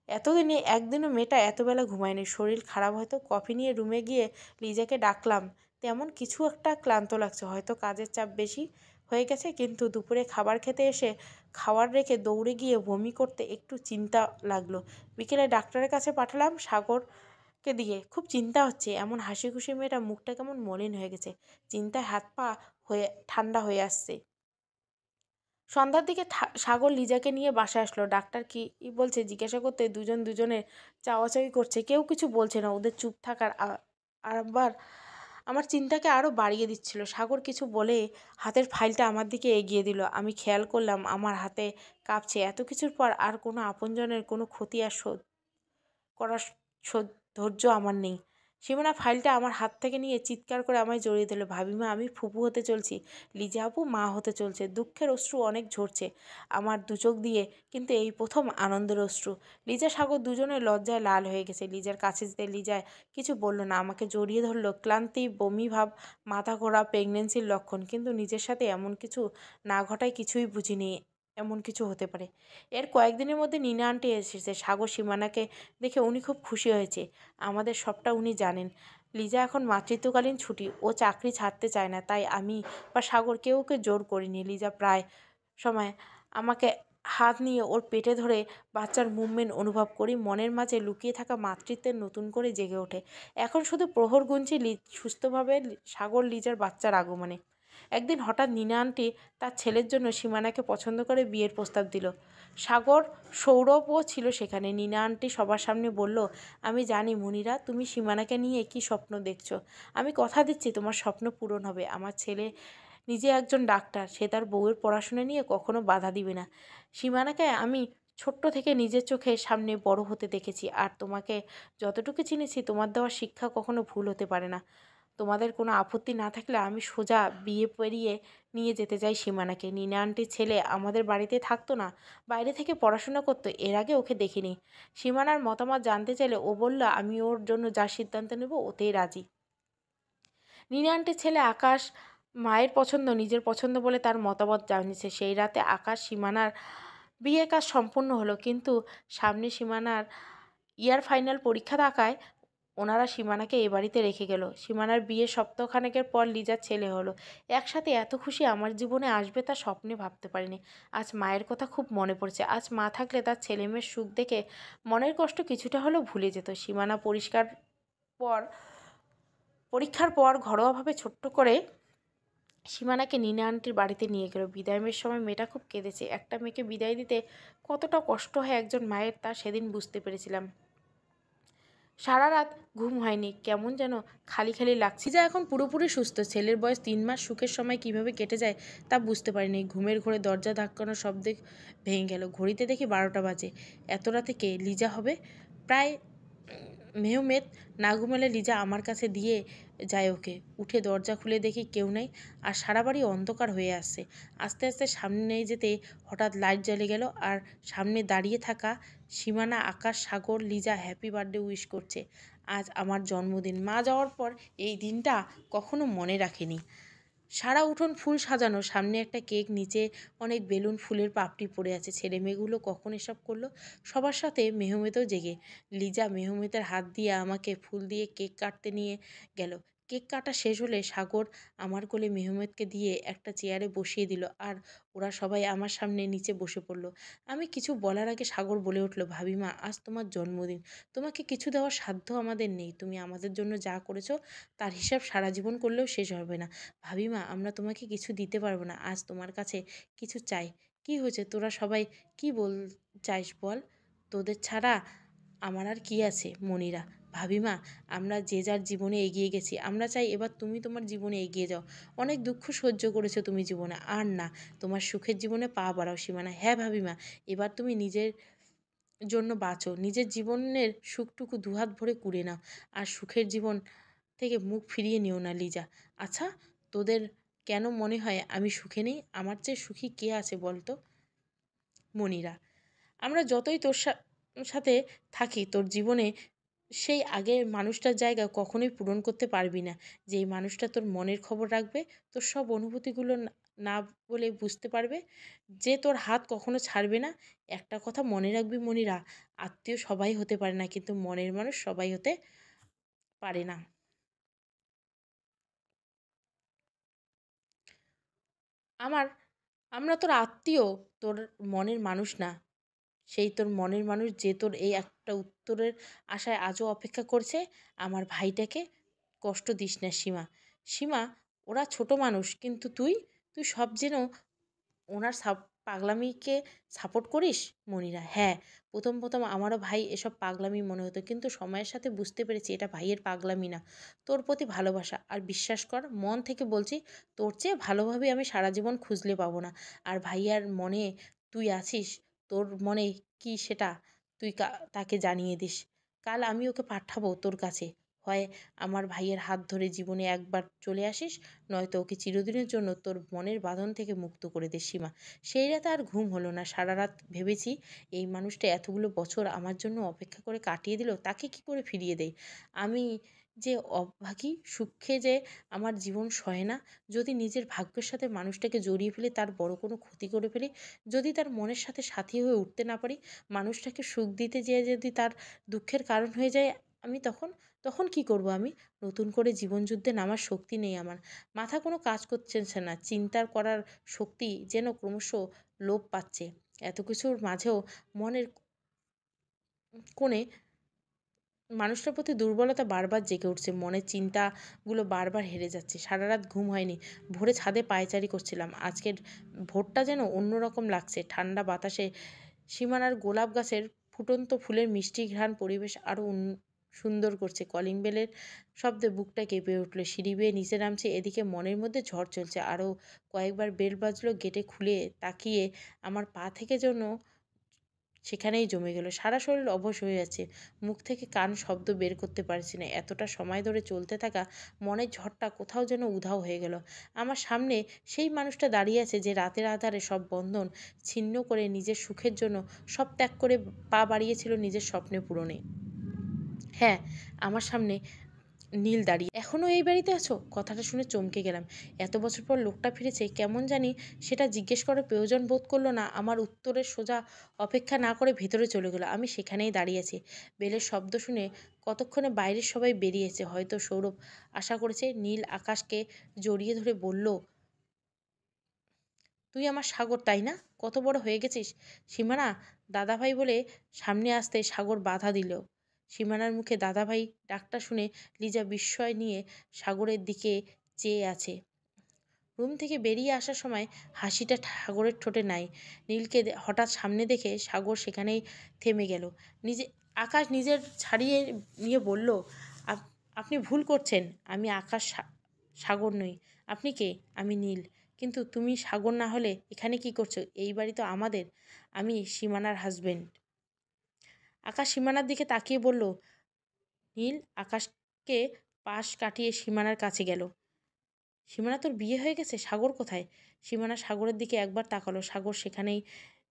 এতদিনে একদিনও মেয়েটা এতবেলা ঘুমায়নি, শরীর খারাপ হয়তো। কফি নিয়ে রুমে গিয়ে লিজাকে ডাকলাম। তেমন কিছু একটা ক্লান্ত লাগছে, হয়তো কাজের চাপ বেশি হয়ে গেছে। কিন্তু দুপুরে খাবার খেতে এসে খাবার রেখে দৌড়ে গিয়ে বমি করতে একটু চিন্তা লাগলো। বিকেলে ডাক্তারের কাছে পাঠালাম সাগরকে দিয়ে। খুব চিন্তা হচ্ছে। এমন হাসি খুশি মেয়েটা মুখটা কেমন মলিন হয়ে গেছে। চিন্তায় হাত পা হয়ে ঠান্ডা হয়ে আসছে। সন্ধ্যার দিকে সাগর লিজাকে নিয়ে বাসায় আসলো। ডাক্তার কি বলছে জিজ্ঞাসা করতে দুজন দুজনের চাওয়াচাওয়ি করছে। কেউ কিছু বলছে না। ওদের চুপ থাকার আবার আমার চিন্তাকে আরও বাড়িয়ে দিচ্ছিল। সাগর কিছু বলে হাতের ফাইলটা আমার দিকে এগিয়ে দিল। আমি খেয়াল করলাম আমার হাতে কাঁপছে। এত কিছুর পর আর কোনো আপনজনের কোনো ক্ষতি আর করার ধৈর্য আমার নেই। সীমানা ফাইলটা আমার হাত থেকে নিয়ে চিৎকার করে আমায় জড়িয়ে দিল। ভাবিমা, আমি ফুপু হতে চলছি। লিজা আপু মা হতে চলছে। দুঃখের অশ্রু অনেক ঝরছে আমার দুচোখ দিয়ে, কিন্তু এই প্রথম আনন্দের অশ্রু। লিজা সাগর দুজনের লজ্জায় লাল হয়ে গেছে। লিজার কাছে যেতে লিজায় কিছু বলল না, আমাকে জড়িয়ে ধরলো। ক্লান্তি, বমি ভাব, মাথা ঘোরা প্রেগনেন্সির লক্ষণ। কিন্তু নিজের সাথে এমন কিছু না ঘটায় কিছুই বুঝিনি এমন কিছু হতে পারে। এর কয়েকদিনের মধ্যে নীনা আন্টি এসেছে। সাগর সীমানাকে দেখে উনি খুব খুশি হয়েছে। আমাদের সবটা উনি জানেন। লিজা এখন মাতৃত্বকালীন ছুটি, ও চাকরি ছাড়তে চায় না। তাই আমি বা সাগর কেউ ওকে জোর করিনি। লিজা প্রায় সময় আমাকে হাত নিয়ে ওর পেটে ধরে বাচ্চার মুভমেন্ট অনুভব করি। মনের মাঝে লুকিয়ে থাকা মাতৃত্বের নতুন করে জেগে ওঠে। এখন শুধু প্রহর গুনছি সুস্থভাবে সাগর লিজার বাচ্চার আগমনে। একদিন হঠাৎ নীনা আন্টি তার ছেলের জন্য সীমানাকে পছন্দ করে বিয়ের প্রস্তাব দিল। সাগর, সৌরভও ছিল সেখানে। নীনা আন্টি সবার সামনে বলল, আমি জানি মুনিরা, তুমি সীমানাকে নিয়ে কী স্বপ্ন দেখছো। আমি কথা দিচ্ছি তোমার স্বপ্ন পূরণ হবে। আমার ছেলে নিজে একজন ডাক্তার, সে তার বউয়ের পড়াশোনা নিয়ে কখনো বাধা দিবে না। সীমানাকে আমি ছোট্ট থেকে নিজের চোখের সামনে বড় হতে দেখেছি, আর তোমাকে যতটুকু চিনেছি তোমার দেওয়া শিক্ষা কখনো ভুল হতে পারে না। তোমাদের কোনো আপত্তি না থাকলে আমি সোজা বিয়ে পড়িয়ে নিয়ে যেতে চাই সীমানাকে। নীনা আন্টির ছেলে আমাদের বাড়িতে থাকতো না, বাইরে থেকে পড়াশোনা করতো। এর আগে ওকে দেখিনি। সীমানার মতামত জানতে চাইলে ও বলল, আমি ওর জন্য যা সিদ্ধান্ত নেব ওতেই রাজি। নীনা আন্টির ছেলে আকাশ মায়ের পছন্দ নিজের পছন্দ বলে তার মতামত জানিয়েছে। সেই রাতে আকাশ সীমানার বিয়ের কাজ সম্পূর্ণ হলো, কিন্তু সামনে সীমানার ইয়ার ফাইনাল পরীক্ষা থাকায় ওনারা সীমানাকে এ বাড়িতে রেখে গেল। সীমানার বিয়ে সপ্তাহখানেকের পর লিজার ছেলে হলো। একসাথে এত খুশি আমার জীবনে আসবে তা স্বপ্নে ভাবতে পারিনি। আজ মায়ের কথা খুব মনে পড়ছে। আজ মা থাকলে তার ছেলেমেয়ের সুখ দেখে মনের কষ্ট কিছুটা হলেও ভুলে যেত। সীমানা পর পরীক্ষার পর ঘরোয়াভাবে ছোট্ট করে সীমানাকে নীনা আন্টির বাড়িতে নিয়ে গেল। বিদায়ের সময় মেয়েটা খুব কেঁদেছে। একটা মেয়েকে বিদায় দিতে কতটা কষ্ট হয় একজন মায়ের, তা সেদিন বুঝতে পেরেছিলাম। সারা রাত ঘুম হয়নি, কেমন যেন খালি খালি লাগছে। যা এখন পুরোপুরি সুস্থ। ছেলের বয়স 3 মাস। সুখের সময় কিভাবে কেটে যায় তা বুঝতে পারিনি। ঘুমের ঘোরে দরজা ধাক্কানোর শব্দে ভেঙে গেল। ঘড়িতে দেখি 12টা বাজে। এত রাতে কে? লিজা হবে। প্রায় মেহমেদ না ঘুমালে লিজা আমার কাছে দিয়ে যায় ওকে। উঠে দরজা খুলে দেখি কেউ নেই, আর সারা বাড়ি অন্ধকার হয়ে আসছে। আস্তে আস্তে সামনে যেতে হঠাৎ লাইট জ্বলে গেল, আর সামনে দাঁড়িয়ে থাকা সীমানা, আকাশ, সাগর। লিজা হ্যাপি বার্থডে উইশ করছে। আজ আমার জন্মদিন। মা যাওয়ার পর এই দিনটা কখনো মনে রাখিনি। সারা উঠোন ফুল সাজানো, সামনে একটা কেক, নিচে অনেক বেলুন, ফুলের পাপড়ি পড়ে আছে। ছেলে মেয়েগুলো কখন এসব করলো? সবার সাথে মেহমেদও জেগে। লিজা মেহমেদের হাত দিয়ে আমাকে ফুল দিয়ে কেক কাটতে নিয়ে গেল। কেক কাটা শেষ হলে সাগর আমার কোলে মেহমেদকে দিয়ে একটা চেয়ারে বসিয়ে দিল, আর ওরা সবাই আমার সামনে নিচে বসে পড়ল। আমি কিছু বলার আগে সাগর বলে উঠল, ভাবিমা, আজ তোমার জন্মদিন। তোমাকে কিছু দেওয়ার সাধ্য আমাদের নেই। তুমি আমাদের জন্য যা করেছো তার হিসাব সারা জীবন করলেও শেষ হবে না। ভাবিমা, আমরা তোমাকে কিছু দিতে পারবো না। আজ তোমার কাছে কিছু চাই। কি হয়েছে? তোরা সবাই কি চাইস বল? তোদের ছাড়া আমার আর কি আছে? মনিরা, ভাবিমা, আমরা যে যার জীবনে এগিয়ে গেছি। আমরা চাই এবার তুমি তোমার জীবনে এগিয়ে যাও। অনেক দুঃখ সহ্য করেছো তুমি জীবনে, আর না, তোমার সুখের জীবনে পা বাড়াও। সীমানা, হ্যাঁ ভাবিমা, এবার তুমি নিজের জন্য বাঁচো। নিজের জীবনের সুখটুকু দুহাত ভরে কুড়ে নাও, আর সুখের জীবন থেকে মুখ ফিরিয়ে নিও না। লিজা, আচ্ছা, তোদের কেন মনে হয় আমি সুখে নেই? আমার চেয়ে সুখী কে আছে বলতো? মনিরা, আমরা যতই তোর সাথে থাকি, তোর জীবনে সেই আগের মানুষটার জায়গা কখনোই পূরণ করতে পারবি না। যেই মানুষটা তোর মনের খবর রাখবে, তোর সব অনুভূতিগুলো না বলে বুঝতে পারবে, যে তোর হাত কখনো ছাড়বে না। একটা কথা মনে রাখবি মনিরা, আত্মীয় সবাই হতে পারে না, কিন্তু মনের মানুষ সবাই হতে পারে না। আমার আমরা তোর আত্মীয়, তোর মনের মানুষ না। সেই তোর মনের মানুষ যে তোর এই একটা উত্তরের আশায় আজও অপেক্ষা করছে। আমার ভাইটাকে কষ্ট দিস না সীমা। সীমা, ওরা ছোট মানুষ, কিন্তু তুই তুই সব যেন ওনার পাগলামিকে সাপোর্ট করিস। মনিরা, হ্যাঁ, প্রথম প্রথম আমারও ভাই এসব পাগলামি মনে হতো, কিন্তু সময়ের সাথে বুঝতে পেরেছি এটা ভাইয়ের পাগলামি না, তোর প্রতি ভালোবাসা। আর বিশ্বাস কর, মন থেকে বলছি, তোর চেয়ে ভালোভাবে আমি সারা জীবন খুঁজলে পাবো না। আর ভাইয়ার মনে তুই আছিস, তোর মনে কি সেটা তুই তাকে জানিয়ে দিস। কাল আমি ওকে পাঠাবো তোর কাছে। হয় আমার ভাইয়ের হাত ধরে জীবনে একবার চলে আসিস, নয়তো ওকে চিরদিনের জন্য তোর মনের বাঁধন থেকে মুক্ত করে দে। সীমা, সেই রাতে আর ঘুম হলো না। সারা রাত ভেবেছি, এই মানুষটা এতগুলো বছর আমার জন্য অপেক্ষা করে কাটিয়ে দিল, তাকে কি করে ফিরিয়ে দেয়। আমি যে অভাগী, সুখে যে আমার জীবন সয় না। যদি নিজের ভাগ্যের সাথে মানুষটাকে জড়িয়ে ফেলি, তার বড় কোনো ক্ষতি করে ফেলি, যদি তার মনের সাথে সাথী হয়ে উঠতে না পারি, মানুষটাকে সুখ দিতে যেয়ে যদি তার দুঃখের কারণ হয়ে যায়, আমি তখন তখন কি করব আমি? নতুন করে জীবনযুদ্ধে নামার শক্তি নেই আমার। মাথা কোনো কাজ করছে না। চিন্তার করার শক্তি যেন ক্রমশ লোপ পাচ্ছে। এত কিছুর মাঝেও মনের কোণে মানুষটার প্রতি দুর্বলতা বারবার জেগে উঠছে। মনের চিন্তাগুলো বারবার হেরে যাচ্ছে। সারা রাত ঘুম হয়নি। ভোরে ছাদে পায়চারি করছিলাম। আজকের ভোরটা যেন অন্যরকম লাগছে। ঠান্ডা বাতাসে সীমানার গোলাপ গাছের ফুটন্ত ফুলের মিষ্টি ঘ্রাণ পরিবেশ আরও সুন্দর করছে। কলিং বেলের শব্দে বুকটা কেঁপে উঠল। সিঁড়ি বেয়ে নিচে নামছে, এদিকে মনের মধ্যে ঝড় চলছে। আরও কয়েকবার বেল বাজলো। গেটে খুলে তাকিয়ে আমার পা থেকে যেন সেখানেই জমে গেল। সারা শরীর অবশ হয়ে যাচ্ছে। মুখ থেকে কান শব্দ বের করতে পারছি না। এতটা সময় ধরে চলতে থাকা মনের ঝড়টা কোথাও যেন উধাও হয়ে গেল। আমার সামনে সেই মানুষটা দাঁড়িয়ে আছে, যে রাতের আধারে সব বন্ধন ছিন্ন করে নিজের সুখের জন্য সব ত্যাগ করে পা বাড়িয়েছিল নিজের স্বপ্নে পূরণে। হ্যাঁ, আমার সামনে নীল দাঁড়িয়ে। এখনও এই বাড়িতে আছো? কথাটা শুনে চমকে গেলাম। এত বছর পর লোকটা ফিরেছে, কেমন জানি সেটা জিজ্ঞেস করার প্রয়োজন বোধ করলো না। আমার উত্তরের সোজা অপেক্ষা না করে ভেতরে চলে গেলো। আমি সেখানেই দাঁড়িয়েছি। বেলের শব্দ শুনে কতক্ষণে বাইরের সবাই বেরিয়েছে। হয়তো সৌরভ আশা করেছে। নীল আকাশকে জড়িয়ে ধরে বলল, তুই আমার সাগর, তাই না? কত বড় হয়ে গেছিস। সীমানা, দাদাভাই বলে সামনে আসতে সাগর বাধা দিল। সীমানার মুখে দাদাভাই ডাকটা শুনে লিজা বিস্ময় নিয়ে সাগরের দিকে চেয়ে আছে। রুম থেকে বেরিয়ে আসার সময় হাসিটা সাগরের ঠোঁটে নাই। নীলকে হঠাৎ সামনে দেখে সাগর সেখানেই থেমে গেল। নিজে আকাশ নিজের ছাড়িয়ে নিয়ে বলল, আপনি ভুল করছেন। আমি আকাশ, সাগর নই। আপনি কে? আমি নীল। কিন্তু তুমি সাগর না হলে এখানে কি করছো? এই বাড়ি তো আমাদের। আমি সীমানার হাজবেন্ড। আকাশ সীমানার দিকে তাকিয়ে বলল, নীল আকাশকে পাশ কাটিয়ে সীমানার কাছে গেল। সীমানা, তোর বিয়ে হয়ে গেছে? সাগর কোথায়? সীমানা সাগরের দিকে একবার তাকালো। সাগর সেখানেই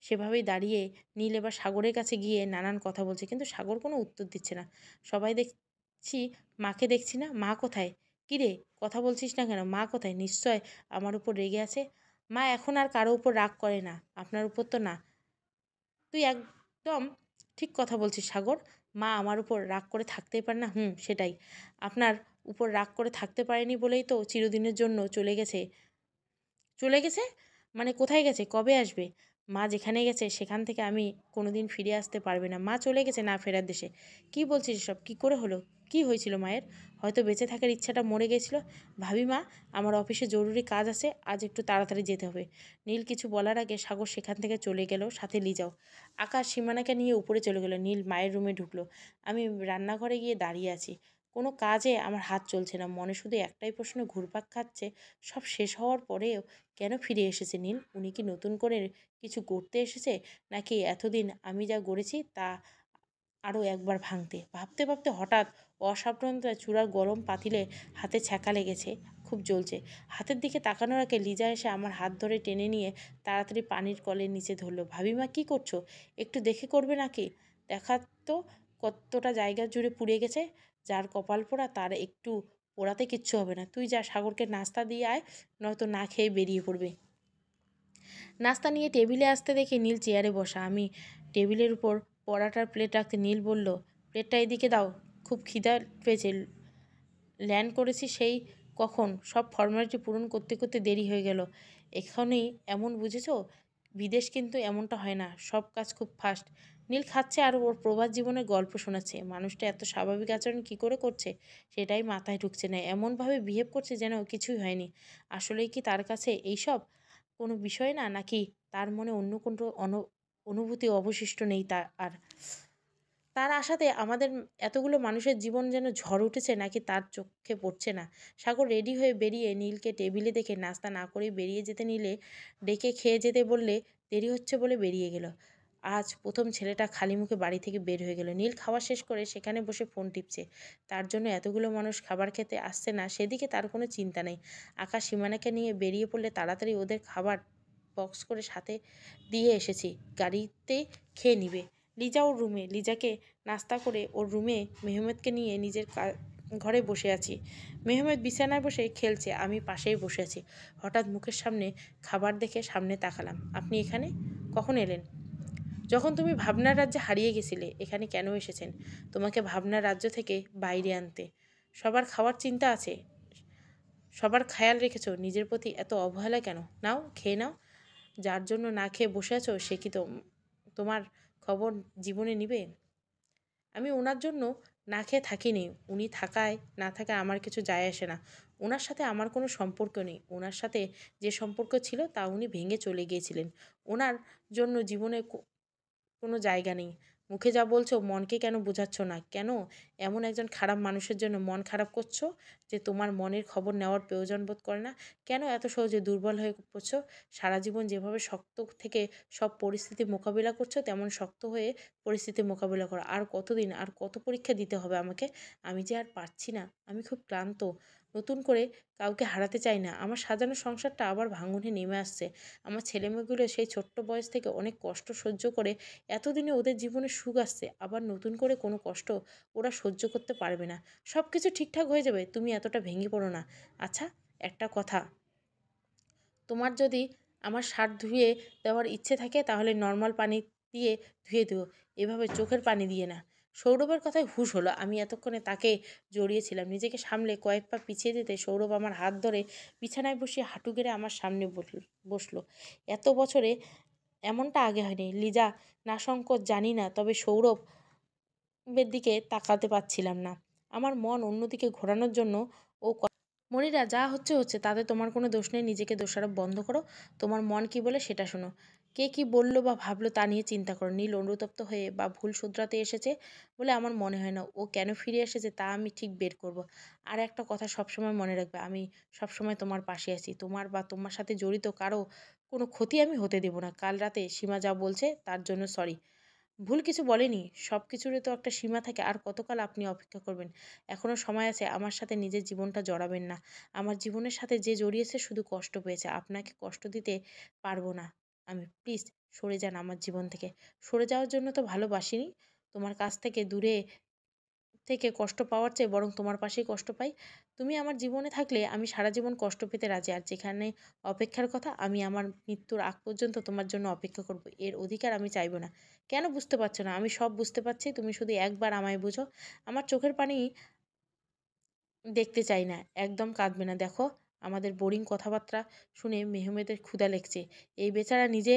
সেভাবেই দাঁড়িয়ে। নীল এবার সাগরের কাছে গিয়ে নানান কথা বলছে, কিন্তু সাগর কোনো উত্তর দিচ্ছে না। সবাই দেখছি, মাকে দেখছি না। মা কোথায়? কী রে, কথা বলছিস না কেন? মা কোথায়? নিশ্চয় আমার উপর রেগে আছে। মা এখন আর কারো উপর রাগ করে না, আপনার উপর তো না। তুই একদম ঠিক কথা বলছিস সাগর। মা আমার উপর রাগ করে থাকতেই পারে না? সেটাই। আপনার উপর রাগ করে থাকতে পারেনি বলেই তো চিরদিনের জন্য চলে গেছে। চলে গেছে? মানে কোথায় গেছে? কবে আসবে? মা যেখানে গেছে সেখান থেকে আমি কোনোদিন ফিরে আসতে পারবে না। মা চলে গেছে না ফেরার দেশে। কী বলছিস এসব? কী করে হলো? কী হয়েছিল মায়ের? হয়তো বেঁচে থাকার ইচ্ছাটা মরে গেছিল। ভাবি মা, আমার অফিসে জরুরি কাজ আছে, আজ একটু তাড়াতাড়ি যেতে হবে। নীল কিছু বলার আগে সাগর সেখান থেকে চলে গেল, সাথে লিজাও। আকাশ সীমানাকে নিয়ে উপরে চলে গেল। নীল মায়ের রুমে ঢুকলো। আমি রান্নাঘরে গিয়ে দাঁড়িয়ে আছি। কোনো কাজে আমার হাত চলছে না। মনে শুধু একটাই প্রশ্ন ঘুরপাক খাচ্ছে, সব শেষ হওয়ার পরেও কেন ফিরে এসেছে নীল? উনি কি নতুন করে কিছু গড়তে এসেছে, নাকি এতদিন আমি যা গড়েছি তা আরও একবার ভাঙতে? ভাবতে ভাবতে হঠাৎ অসাবধানতায় চূড়ার গরম পাতিলে হাতে ছ্যাঁকা লেগেছে, খুব জ্বলছে। হাতের দিকে তাকানোর আগে লিজা এসে আমার হাত ধরে টেনে নিয়ে তাড়াতাড়ি পানির কলের নিচে ধরলো। ভাবিমা, কী করছো? একটু দেখে করবে নাকি? দেখা তো কতটা জায়গা জুড়ে পুড়ে গেছে। যার কপাল পোড়া তার একটু পোড়াতে কিচ্ছু হবে না। তুই যা, সাগরকে নাস্তা দিয়ে আয়, নয়তো না খেয়ে বেরিয়ে পড়বে। নাস্তা নিয়ে টেবিলে আসতে দেখে নীল চেয়ারে বসা। আমি টেবিলের উপর পরাটার প্লেট রাখতে নীল বলল, প্লেটটা এদিকে দাও, খুব খিদা পেয়েছে। ল্যান্ড করেছি সেই কখন, সব ফর্মালিটি পূরণ করতে করতে দেরি হয়ে গেল। এখানেই এমন বুঝেছ? বিদেশ কিন্তু এমনটা হয় না, সব কাজ খুব ফাস্ট। নীল খাচ্ছে আর ওর প্রবাস জীবনের গল্প শোনাচ্ছে। মানুষটা এত স্বাভাবিক আচরণ কী করে করছে সেটাই মাথায় ঢুকছে না। এমনভাবে বিহেভ করছে যেন কিছুই হয়নি। আসলেই কি তার কাছে এইসব কোনো বিষয় না, নাকি তার মনে অন্য কোনো অনুভূতি অবশিষ্ট নেই তার আর? তার আশাতে আমাদের এতগুলো মানুষের জীবন যেন ঝড় উঠেছে, নাকি তার চোখে পড়ছে না? সাগর রেডি হয়ে বেরিয়ে নীলকে টেবিলে দেখে নাস্তা না করে বেরিয়ে যেতে নিলে ডেকে খেয়ে যেতে বললে দেরি হচ্ছে বলে বেরিয়ে গেল। আজ প্রথম ছেলেটা খালি মুখে বাড়ি থেকে বের হয়ে গেল। নীল খাওয়া শেষ করে সেখানে বসে ফোন টিপছে। তার জন্য এতগুলো মানুষ খাবার খেতে আসছে না সেদিকে তার কোনো চিন্তা নেই। আকাশ সীমানাকে নিয়ে বেরিয়ে পড়লে তাড়াতাড়ি ওদের খাবার বক্স করে সাথে দিয়ে এসেছি, গাড়িতে খেয়ে নিবে। লিজা ওর রুমে। লিজাকে নাস্তা করে ওর রুমে মেহমেদকে নিয়ে নিজের ঘরে বসে আছি। মেহমেদ বিছানায় বসে খেলছে, আমি পাশেই বসে আছি। হঠাৎ মুখের সামনে খাবার দেখে সামনে তাকালাম। আপনি এখানে কখন এলেন? যখন তুমি ভাবনার রাজ্যে হারিয়ে গেছিলে। এখানে কেন এসেছেন? তোমাকে ভাবনার রাজ্য থেকে বাইরে আনতে। সবার খাওয়ার চিন্তা আছে, সবার খেয়াল রেখেছো, নিজের প্রতি এত অবহেলা কেন? নাও, খেয়ে নাও। যার জন্য না খেয়ে বসে আছো সে কি তোমার খবর জীবনে নিবে? আমি ওনার জন্য না খেয়ে থাকিনি। উনি থাকায় না থাকায় আমার কিছু যায় আসে না। ওনার সাথে আমার কোনো সম্পর্ক নেই। ওনার সাথে যে সম্পর্ক ছিল তা উনি ভেঙে চলে গিয়েছিলেন। ওনার জন্য জীবনে কোনো জায়গা নেই। মুখে যা বলছো মনকে কেন বোঝাচ্ছ না? কেন এমন একজন খারাপ মানুষের জন্য মন খারাপ করছো যে তোমার মনের খবর নেওয়ার প্রয়োজন বোধ করে না? কেন এত সহজে দুর্বল হয়ে পড়ছো? সারা জীবন যেভাবে শক্ত থেকে সব পরিস্থিতি মোকাবিলা করছো তেমন শক্ত হয়ে পরিস্থিতি মোকাবিলা করো। আর কতদিন, আর কত পরীক্ষা দিতে হবে আমাকে? আমি যে আর পারছি না। আমি খুব ক্লান্ত। নতুন করে কাউকে হারাতে চাই না। আমার সাজানো সংসারটা আবার ভাঙনে নেমে আসছে। আমার ছেলেমেয়েগুলো সেই ছোট্ট বয়স থেকে অনেক কষ্ট সহ্য করে এতদিনে ওদের জীবনে সুখ আসছে। আবার নতুন করে কোনো কষ্ট ওরা সহ্য করতে পারবে না। সব কিছু ঠিকঠাক হয়ে যাবে, তুমি এতটা ভেঙে পড়ো না। আচ্ছা, একটা কথা, তোমার যদি আমার শার্ট ধুয়ে দেওয়ার ইচ্ছে থাকে তাহলে নর্মাল পানি দিয়ে ধুয়ে দিও, এভাবে চোখের পানি দিয়ে না। সৌরভের কথায় হুঁশ হলো। আমি এতক্ষণে তাকে জড়িয়েছিলাম। নিজেকে সামলে কয়েক পা পিছিয়ে যেতে সৌরভ আমার হাত ধরে বিছানায় বসিয়ে হাঁটু গেড়ে আমার সামনে বসলো। এত বছরে এমনটা আগে হয়নি। লিজা না সংকোচ জানি না, তবে সৌরভের দিকে তাকাতে পারছিলাম না। আমার মন অন্যদিকে ঘোরানোর জন্য ও মনিরা, যা হচ্ছে হচ্ছে, তাতে তোমার কোনো দোষ নেই। নিজেকে দোষারোপ বন্ধ করো। তোমার মন কি বলে সেটা শোনো। কে কি বললো বা ভাবলো তা নিয়ে চিন্তা করো। নীল অনুতপ্ত হয়ে বা ভুল শুধরাতে এসেছে বলে আমার মনে হয় না। ও কেন ফিরে এসেছে তা আমি ঠিক বের করব। আর একটা কথা সবসময় মনে রাখবে, আমি সবসময় তোমার পাশে আছি। তোমার বা তোমার সাথে জড়িত কারো কোনো ক্ষতি আমি হতে দেব না। কাল রাতে সীমা যা বলছে তার জন্য সরি ভুল কিছু বলেনি। সব কিছুরই তো একটা সীমা থাকে। আর কতকাল আপনি অপেক্ষা করবেন? এখনো সময় আছে। আমার সাথে নিজের জীবনটা জড়াবেন না। আমার জীবনের সাথে যে জড়িয়েছে শুধু কষ্ট পেয়েছে। আপনাকে কষ্ট দিতে পারব না আমি। প্লিজ সরে যান আমার জীবন থেকে। সরে যাওয়ার জন্য তো ভালোবাসিনি। তোমার কাছ থেকে দূরে থেকে কষ্ট পাওয়ার চেয়ে বরং তোমার পাশেই কষ্ট পাই। তুমি আমার জীবনে থাকলে আমি সারা জীবন কষ্ট পেতে রাজি। আর যেখানে অপেক্ষার কথা, আমি আমার মৃত্যুর আগ পর্যন্ত তোমার জন্য অপেক্ষা করব। এর অধিকার আমি চাইব না। কেন বুঝতে পারছো না? আমি সব বুঝতে পারছি। তুমি শুধু একবার আমায় বোঝো। আমার চোখের পানি দেখতে চাই না। একদম কাঁদবে না। দেখো, আমাদের বোরিং কথাবার্তা শুনে মেহমেদের ক্ষুধা লেগছে। এই বেচারা নিজে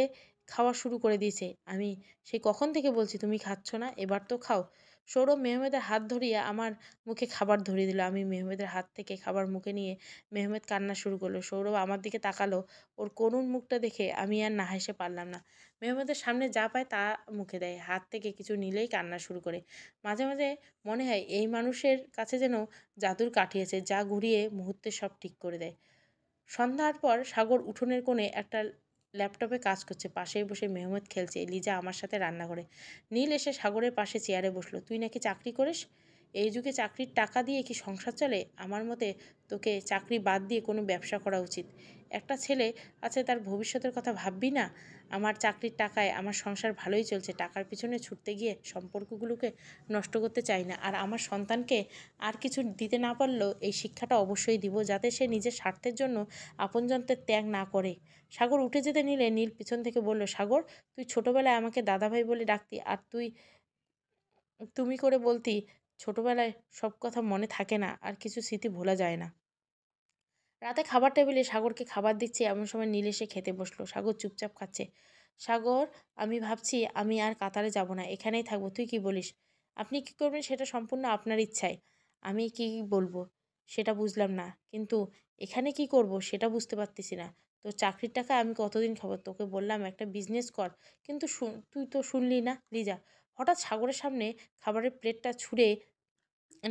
খাওয়া শুরু করে দিয়েছে। আমি সেই কখন থেকে বলছি তুমি খাচ্ছ না, এবার তো খাও। সৌরভ মেহমেদের হাত ধরিয়ে আমার মুখে খাবার ধরিয়ে দিল। আমি মেহমেদের হাত থেকে খাবার মুখে নিয়ে মেহমেদ কান্না শুরু করলো। সৌরভ আমার দিকে তাকালো। ওর করুণ মুখটা দেখে আমি আর না হেসে পারলাম না। মেহমেদের সামনে যা পায় তা মুখে দেয়। হাত থেকে কিছু নিলেই কান্না শুরু করে। মাঝে মাঝে মনে হয় এই মানুষের কাছে যেন জাদুর কাঠিয়েছে, যা ঘুরিয়ে মুহূর্তে সব ঠিক করে দেয়। সন্ধ্যার পর সাগর উঠোনের কোণে একটা ল্যাপটপে কাজ করছে। পাশেই বসে মেহমেদ খেলছে। লিজা আমার সাথে রান্না করে। নীল এসে সাগরের পাশে চেয়ারে বসলো। তুই নাকি চাকরি করিস? এই যুগে চাকরির টাকা দিয়ে কি সংসার চলে? আমার মতে তোকে চাকরি বাদ দিয়ে কোনো ব্যবসা করা উচিত। একটা ছেলে আছে, তার ভবিষ্যতের কথা ভাববি না? আমার চাকরির টাকায় আমার সংসার ভালোই চলছে। টাকার পিছনে ছুটতে গিয়ে সম্পর্কগুলোকে নষ্ট করতে চাই না। আর আমার সন্তানকে আর কিছু দিতে না পারলেও এই শিক্ষাটা অবশ্যই দিব, যাতে সে নিজের স্বার্থের জন্য আপনজনদের ত্যাগ না করে। সাগর উঠে যেতে নিলে নীল পিছন থেকে বলল, সাগর, তুই ছোটবেলায় আমাকে দাদাভাই বলে ডাকতি, আর তুই তুমি করে বলতি। ছোটবেলায় সব কথা মনে থাকে না, আর কিছু স্মৃতি ভোলা যায় না। রাতে খাবার টেবিলে সাগরকে খাবার দিচ্ছে, এমন সময় নীল এসে খেতে বসলো। সাগর চুপচাপ খাচ্ছে। সাগর, আমি ভাবছি আমি আর কাতারে যাব না, এখানেই থাকবো। তুই কি বলিস? আপনি কি করবেন সেটা সম্পূর্ণ আপনার ইচ্ছায়। আমি কি বলবো সেটা বুঝলাম না, কিন্তু এখানে কি করব সেটা বুঝতে পারতেছি না। তোর চাকরির টাকা আমি কতদিন খাবো? তোকে বললাম একটা বিজনেস কর, কিন্তু তুই তো শুনলি না। লিজা হঠাৎ সাগরের সামনে খাবারের প্লেটটা ছুঁড়ে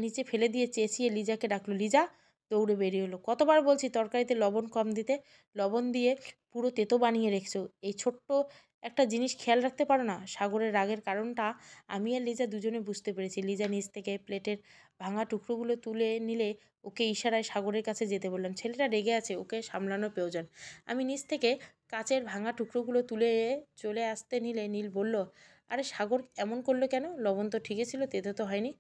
নিচে ফেলে দিয়ে চেঁচিয়ে লিজাকে ডাকলো। লিজা দৌড়ে বেরিয়ে হলো। কতবার বলছি তরকারিতে লবণ কম দিতে? লবণ দিয়ে পুরো তেতো বানিয়ে রেখেছো। এই ছোট্ট একটা জিনিস খেয়াল রাখতে পারো না? সাগরের রাগের কারণটা আমি আর লিজা দুজনে বুঝতে পেরেছি। লিজা নিচ থেকে প্লেটের ভাঙা টুকরোগুলো তুলে নিলে ওকে ইশারায় সাগরের কাছে যেতে বললাম। ছেলেটা রেগে আছে, ওকে সামলানোর প্রয়োজন। আমি নিচ থেকে কাচের ভাঙা টুকরোগুলো তুলে চলে আসতে নিলে নীল বলল, আরে সাগর এমন করলো কেন? লবণ তো ঠিকই ছিল, তেতো তো হয়নি।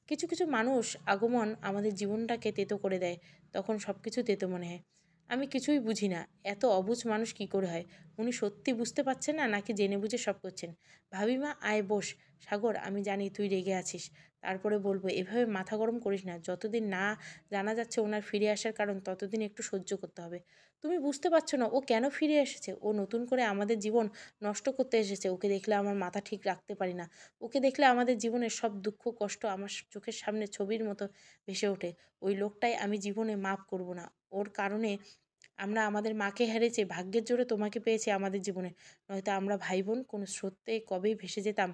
কিছু কিছু মানুষ আগমন আমাদের জীবনটাকে তেতো করে দেয়, তখন সব কিছু তেতো মনে হয়। আমি কিছুই বুঝি না, এত অবুঝ মানুষ কি করে হয়? উনি সত্যি বুঝতে পারছেন না, নাকি জেনে বুঝে সব করছেন? ভাবিমা, আয় বস। সাগর, আমি জানি তুই রেগে আছিস, তারপরে বলবো এভাবে মাথা গরম করিস না। যতদিন না জানা যাচ্ছে ওনার ফিরে আসার কারণ, ততদিন একটু সহ্য করতে হবে। তুমি বুঝতে পারছো না ও কেন ফিরে এসেছে? ও নতুন করে আমাদের জীবন নষ্ট করতে এসেছে। ওকে দেখলে আমার মাথা ঠিক রাখতে পারি না। ওকে দেখলে আমাদের জীবনের সব দুঃখ কষ্ট আমার চোখের সামনে ছবির মতো ভেসে ওঠে। ওই লোকটাই আমি জীবনে মাফ করব না। ওর কারণে আমরা আমাদের মাকে হারিয়েছি, ভাগ্যের জোরে তোমাকে পেয়েছি আমাদের জীবনে। নয়তো আমরা ভাই বোন কোনো স্রোতে কবেই ভেসে যেতাম।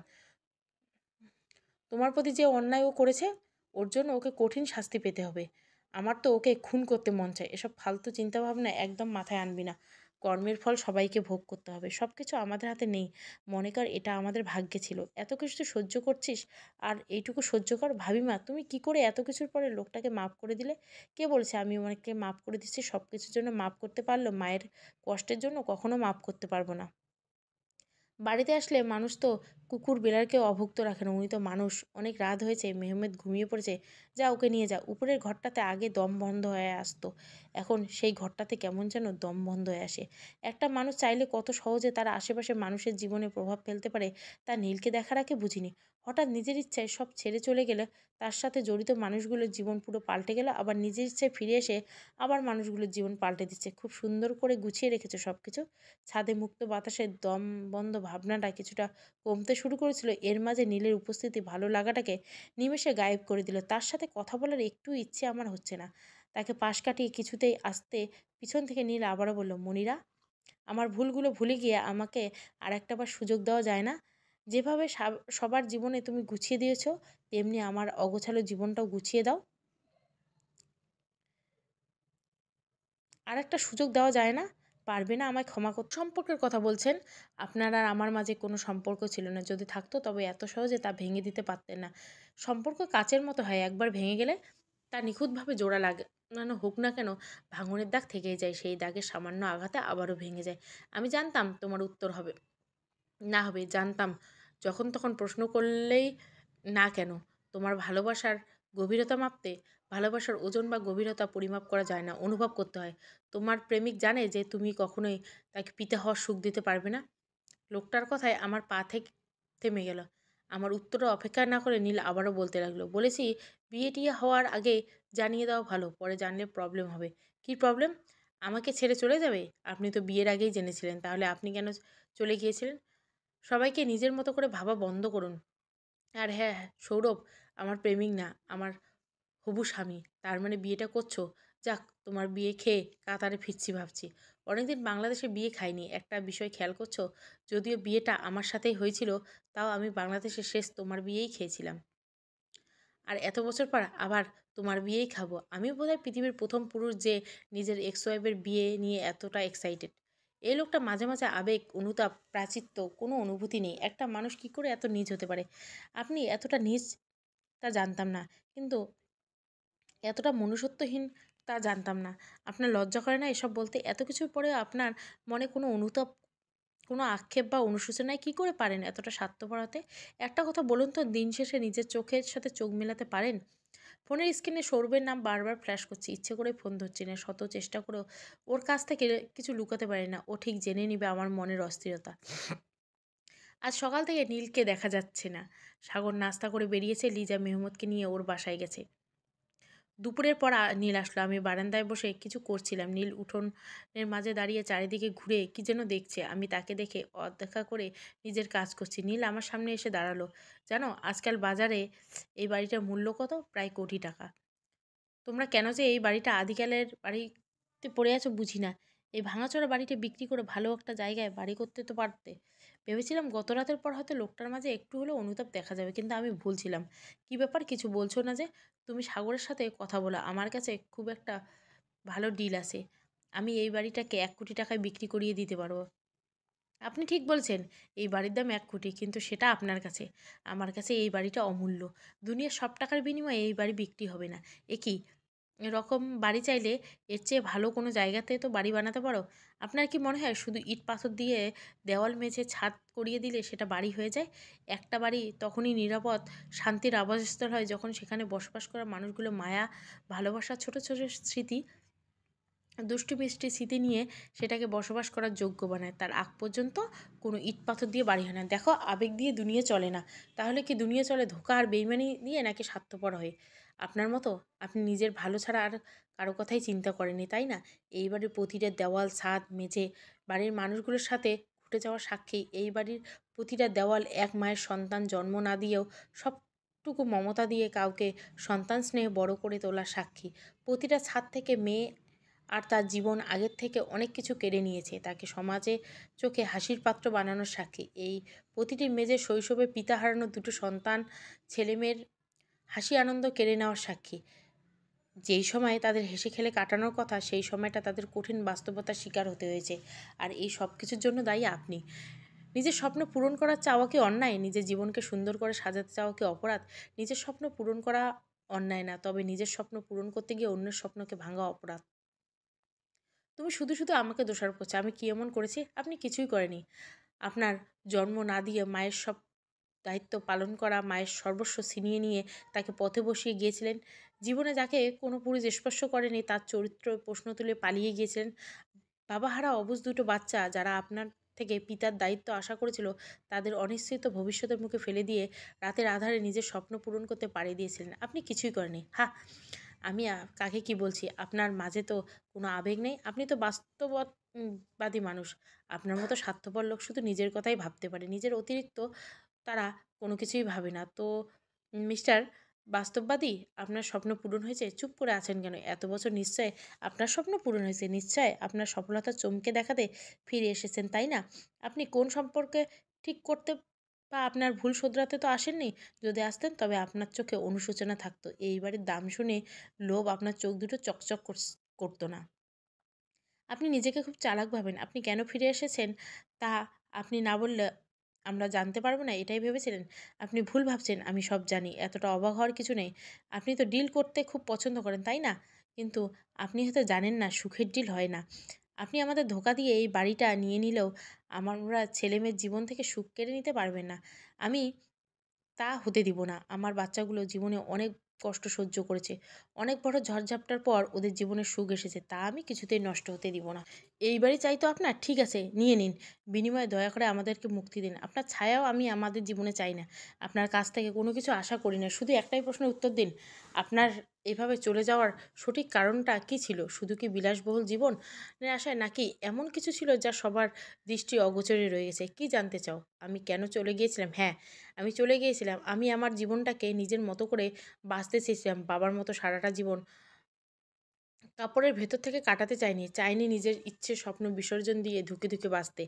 তোমার প্রতি যে অন্যায় ও করেছে, ওর জন্য ওকে কঠিন শাস্তি পেতে হবে। আমার তো ওকে খুন করতে মন চায়। এসব ফালতু চিন্তাভাবনা একদম মাথায় আনবি না। কর্মের ফল সবাইকে ভোগ করতে হবে। সব কিছু আমাদের হাতে নেই। মনে কর এটা আমাদের ভাগ্যে ছিল। এত কিছু তুই সহ্য করছিস, আর এইটুকু সহ্য কর। ভাবিমা, তুমি কি করে এত কিছুর পরে লোকটাকে মাফ করে দিলে? কে বলছে আমি অনেককে মাফ করে দিচ্ছি? সব কিছুর জন্য মাফ করতে পারলো, মায়ের কষ্টের জন্য কখনো মাফ করতে পারবো না। বাড়িতে আসলে মানুষ তো কুকুর বিড়ালকেও অভুক্ত রাখে না। উনি তো মানুষ। অনেক রাত হয়েছে, মেহমেদ ঘুমিয়ে পড়েছে। যা ওকে নিয়ে যা। উপরের ঘরটাতে আগে দম বন্ধ হয়ে আসতো, এখন সেই ঘরটাতে কেমন যেন দম বন্ধ হয়ে আসে। একটা মানুষ চাইলে কত সহজে তার আশেপাশে মানুষের জীবনে প্রভাব ফেলতে পারে, তা নীলকে দেখার আগে বুঝিনি। হঠাৎ নিজের ইচ্ছায় সব ছেড়ে চলে গেলে তার সাথে জড়িত মানুষগুলোর জীবন পুরো পাল্টে গেল, আবার নিজের ইচ্ছায় ফিরে এসে আবার মানুষগুলোর জীবন পাল্টে দিচ্ছে। খুব সুন্দর করে গুছিয়ে রেখেছে সব কিছু। ছাদে মুক্ত বাতাসে দম বন্ধ ভাবনাটা কিছুটা কমতে শুরু করেছিল। এর মাঝে নীলের উপস্থিতি ভালো লাগাটাকে নিমেষে গায়েব করে দিল। তার সাথে কথা বলার একটু ইচ্ছে আমার হচ্ছে না। তাকে পাশ কাটিয়ে কিছুতেই আসতে পিছন থেকে নীল আবারও বলল, মনিরা, আমার ভুলগুলো ভুলে গিয়ে আমাকে আর একটা বার সুযোগ দেওয়া যায় না? যেভাবে সবার জীবনে তুমি গুছিয়ে দিয়েছো, তেমনি আমার অগোছালো জীবনটাও গুছিয়ে দাও। আর একটা সুযোগ দেওয়া যায় না? পারবে না আমায় ক্ষমা করতে? সম্পর্কের কথা বলছেন? আপনার আর আমার মাঝে কোনো সম্পর্ক ছিল না। যদি থাকতো তবে এত সহজে তা ভেঙে দিতে পারতেন না। সম্পর্ক কাচের মতো হয়, একবার ভেঙে গেলে তা নিখুঁতভাবে জোড়া লাগানো হোক না কেন, ভাঙনের দাগ থেকেই যায়। সেই দাগের সামান্য আঘাতে আবারও ভেঙে যায়। আমি জানতাম তোমার উত্তর হবে না হবে, জানতাম। যখন তখন প্রশ্ন করলেই না কেন? তোমার ভালোবাসার গভীরতা মাপতে ভালোবাসার ওজন বা গভীরতা পরিমাপ করা যায় না, অনুভব করতে হয়। তোমার প্রেমিক জানে যে তুমি কখনোই তাকে পিতা হওয়ার সুখ দিতে পারবে না? লোকটার কথায় আমার পা থেকে থেমে গেল। আমার উত্তরে অপেক্ষা না করে নীল আবারও বলতে লাগলো, বলেছি বিয়ে-টিয়ে হওয়ার আগে জানিয়ে দেওয়া ভালো, পরে জানলে প্রবলেম হবে। কী প্রবলেম? আমাকে ছেড়ে চলে যাবে? আপনি তো বিয়ের আগেই জেনেছিলেন, তাহলে আপনি কেন চলে গিয়েছিলেন? সবাইকে নিজের মতো করে ভাবা বন্ধ করুন। আর হ্যাঁ, হ্যাঁ, সৌরভ আমার প্রেমিক না, আমার হবু স্বামী। তার মানে বিয়েটা করছো? যাক, তোমার বিয়ে খেয়ে কাতারে ফিরছি ভাবছি। অনেকদিন বাংলাদেশে বিয়ে খাইনি। একটা বিষয় খেয়াল করছো? যদিও বিয়েটা আমার সাথেই হয়েছিল, তাও আমি বাংলাদেশে শেষ তোমার বিয়েই খেয়েছিলাম। আর এত বছর পর আবার তোমার বিয়েই খাবো। আমি বোধহয় পৃথিবীর প্রথম পুরুষ যে নিজের এক্স ওয়াইফের বিয়ে নিয়ে এতটা এক্সাইটেড। এই লোকটা মাঝে মাঝে আবেগ, অনুতাপ, প্রাচিত্য, কোনো অনুভূতি নেই। একটা মানুষ কি করে এত নীচ হতে পারে? আপনি এতটা নীচ তা জানতাম না, কিন্তু এতটা মনুষ্যত্বহীন তা জানতাম না। আপনার লজ্জা করে না এসব বলতে? এত কিছুর পরেও আপনার মনে কোনো অনুতাপ, কোনো আক্ষেপ বা অনুশোচনায় কী করে পারেন এতটা স্বার্থপর হতে? একটা কথা বলুন তো, দিন শেষে নিজের চোখের সাথে চোখ মেলাতে পারেন? ফোনের স্ক্রিনে সৌরভের নাম বারবার ফ্ল্যাশ করছে। ইচ্ছে করে ফোন ধরছি না, শত চেষ্টা করেও ওর কাছ থেকে কিছু লুকাতে পারি না। ও ঠিক জেনে নিবে আমার মনের অস্থিরতা। আজ সকাল থেকে নীলকে দেখা যাচ্ছে না। সাগর নাস্তা করে বেরিয়েছে, লিজা মেহমুদকে নিয়ে ওর বাসায় গেছে। দুপুরের পর নীল আসলো। আমি বারান্দায় বসে কিছু করছিলাম। নীল উঠোনের মাঝে দাঁড়িয়ে চারিদিকে ঘুরে কি যেন দেখছে। আমি তাকে দেখে অদেখা করে নিজের কাজ করছি। নীল আমার সামনে এসে দাঁড়ালো। জানো আজকাল বাজারে এই বাড়িটার মূল্য কত? প্রায় কোটি টাকা। তোমরা কেন যে এই বাড়িটা আদিকালের বাড়িতে পড়ে আছো বুঝি না। এই ভাঙাচোরা বাড়িটা বিক্রি করে ভালো একটা জায়গায় বাড়ি করতে তো পারতে। ভেবেছিলাম গত রাতের পর হয়তো লোকটার মাঝে একটু হলেও অনুতাপ দেখা যাবে, কিন্তু আমি ভুল ছিলাম। কী ব্যাপার, কিছু বলছো না যে? তুমি সাগরের সাথে কথা বলো। আমার কাছে খুব একটা ভালো ডিল আছে। আমি এই বাড়িটাকে 1 কোটি টাকায় বিক্রি করিয়ে দিতে পারবো। আপনি ঠিক বলছেন, এই বাড়ির দাম 1 কোটি, কিন্তু সেটা আপনার কাছে। আমার কাছে এই বাড়িটা অমূল্য। দুনিয়ার সব টাকার বিনিময়ে এই বাড়ি বিক্রি হবে না। এ কি এরকম বাড়ি চাইলে এর চেয়ে ভালো কোনো জায়গাতে তো বাড়ি বানাতে পারো। আপনার কি মনে হয় শুধু ইট পাথর দিয়ে দেওয়াল মেঝে ছাদ করিয়ে দিলে সেটা বাড়ি হয়ে যায়? একটা বাড়ি তখনই নিরাপদ, শান্তির আবাসস্থল হয় যখন সেখানে বসবাস করা মানুষগুলো মায়া, ভালোবাসা, ছোট ছোট স্মৃতি, দুষ্টু মিষ্টি স্মৃতি নিয়ে সেটাকে বসবাস করার যোগ্য বানায়। তার আগ পর্যন্ত কোনো ইট পাথর দিয়ে বাড়ি হয় না। দেখো, আবেগ দিয়ে দুনিয়া চলে না। তাহলে কি দুনিয়া চলে ধোঁকা আর বেইমানি দিয়ে, নাকি স্বার্থপর হয়ে? আপনার মতো আপনি নিজের ভালো ছাড়া আর কারো কথাই চিন্তা করেননি, তাই না? এই বাড়ির প্রতিটা দেওয়াল, ছাদ, মেঝে বাড়ির মানুষগুলোর সাথে ঘটে যাওয়া সাক্ষী। এই বাড়ির প্রতিটা দেওয়াল এক মায়ের সন্তান জন্ম না দিয়েও সবটুকু মমতা দিয়ে কাউকে সন্তান স্নেহে বড় করে তোলার সাক্ষী। প্রতিটা ছাদ থেকে মেয়ে আর তার জীবন আগের থেকে অনেক কিছু কেড়ে নিয়েছে, তাকে সমাজে চোখে হাসির পাত্র বানানোর সাক্ষী। এই প্রতিটি মেজে শৈশবে পিতা হারানো দুটো সন্তান ছেলেমেয়ের হাসি আনন্দ কেড়ে নেওয়ার সাক্ষী। যেই সময় তাদের হেসে খেলে কাটানোর কথা, সেই সময়টা তাদের কঠিন বাস্তবতার শিকার হতে হয়েছে। আর এই সব কিছুর জন্য দায়ী আপনি। নিজের স্বপ্ন পূরণ করার চাওয়া কি অন্যায়? নিজের জীবনকে সুন্দর করে সাজাতে চাওয়া কি অপরাধ? নিজের স্বপ্ন পূরণ করা অন্যায় না, তবে নিজের স্বপ্ন পূরণ করতে গিয়ে অন্যের স্বপ্নকে ভাঙা অপরাধ। তুমি শুধু শুধু আমাকে দোষারোপ করছো। আমি কি এমন করেছি? আপনি কিছুই করেনি। আপনার জন্ম না দিয়ে মায়ের সব দায়িত্ব পালন করা, মায়ের সর্বস্ব ছিনিয়ে নিয়ে তাকে পথে বসিয়ে গিয়েছিলেন। জীবনে যাকে কোনো পুরুষ স্পর্শ করেনি তার চরিত্র প্রশ্ন তুলে পালিয়ে গিয়েছিলেন। বাবাহারা অবুঝ দুটো বাচ্চা যারা আপনার থেকে পিতার দায়িত্ব আশা করেছিল, তাদের অনিশ্চিত ভবিষ্যতের মুখে ফেলে দিয়ে রাতের আঁধারে নিজের স্বপ্ন পূরণ করতে পাড়িয়ে দিয়েছিলেন। আপনি কিছুই করেননি। হ্যাঁ, আমি কাকে কি বলছি? আপনার মাঝে তো কোনো আবেগ নেই। আপনি তো বাস্তববাদী মানুষ। আপনার মতো স্বার্থপর লোক শুধু নিজের কথাই ভাবতে পারে। নিজের অতিরিক্ত তারা কোনো কিছুই ভাবে না। তো মিস্টার বাস্তববাদী, আপনার স্বপ্ন পূরণ হয়েছে? চুপ করে আছেন কেন? এত বছর নিশ্চয় আপনার স্বপ্ন পূরণ হয়েছে। নিশ্চয় আপনার সফলতা চমকে দেখাতে ফিরে এসেছেন, তাই না? আপনি কোন সম্পর্কে ঠিক করতে বা আপনার ভুল শোধরাতে তো আসেননি। যদি আসতেন তবে আপনার চোখে অনুশোচনা থাকতো। এই বাড়ির দাম শুনে লোভ আপনার চোখ দুটো চকচক করতো না। আপনি নিজেকে খুব চালাক ভাবেন। আপনি কেন ফিরে এসেছেন তা আপনি না বললে আমরা জানতে পারব না, এটাই ভেবেছিলেন? আপনি ভুল ভাবছেন, আমি সব জানি। এতটা অবাক হওয়ার কিছু নেই। আপনি তো ডিল করতে খুব পছন্দ করেন, তাই না? কিন্তু আপনি হয়তো জানেন না সুখের ডিল হয় না। আপনি আমাদের ধোঁকা দিয়ে এই বাড়িটা নিয়ে নিলেও আমরা ছেলেমেয়ের জীবন থেকে সুখ কেড়ে নিতে পারবেন না। আমি তা হতে দিব না। আমার বাচ্চাগুলো জীবনে অনেক কষ্ট সহ্য করেছে। অনেক বড় ঝড়ঝাপটার পর ওদের জীবনে সুখ এসেছে। তা আমি কিছুতেই নষ্ট হতে দিব না। এই বাড়ি চাই তো আপনার? ঠিক আছে, নিয়ে নিন। বিনিময়ে দয়া করে আমাদেরকে মুক্তি দিন। আপনার ছায়াও আমি আমাদের জীবনে চাই না। আপনার কাছ থেকে কোনো কিছু আশা করি না। শুধু একটাই প্রশ্নের উত্তর দিন। আপনার এভাবে চলে যাওয়ার সঠিক কারণটা কী ছিল? শুধু কি বিলাসবহুল জীবনের আশায়, নাকি এমন কিছু ছিল যা সবার দৃষ্টি অগোচরে রয়ে গেছে? কী জানতে চাও? আমি কেন চলে গিয়েছিলাম? হ্যাঁ, আমি চলে গিয়েছিলাম। আমি আমার জীবনটাকে নিজের মতো করে বাঁচতে চেয়েছিলাম। বাবার মতো সারাটা জীবন কাপড়ের ভেতর থেকে কাটাতে চাইনি। চাইনি নিজের ইচ্ছে স্বপ্ন বিসর্জন দিয়ে ধুঁকে, ধুঁকে বাঁচতে।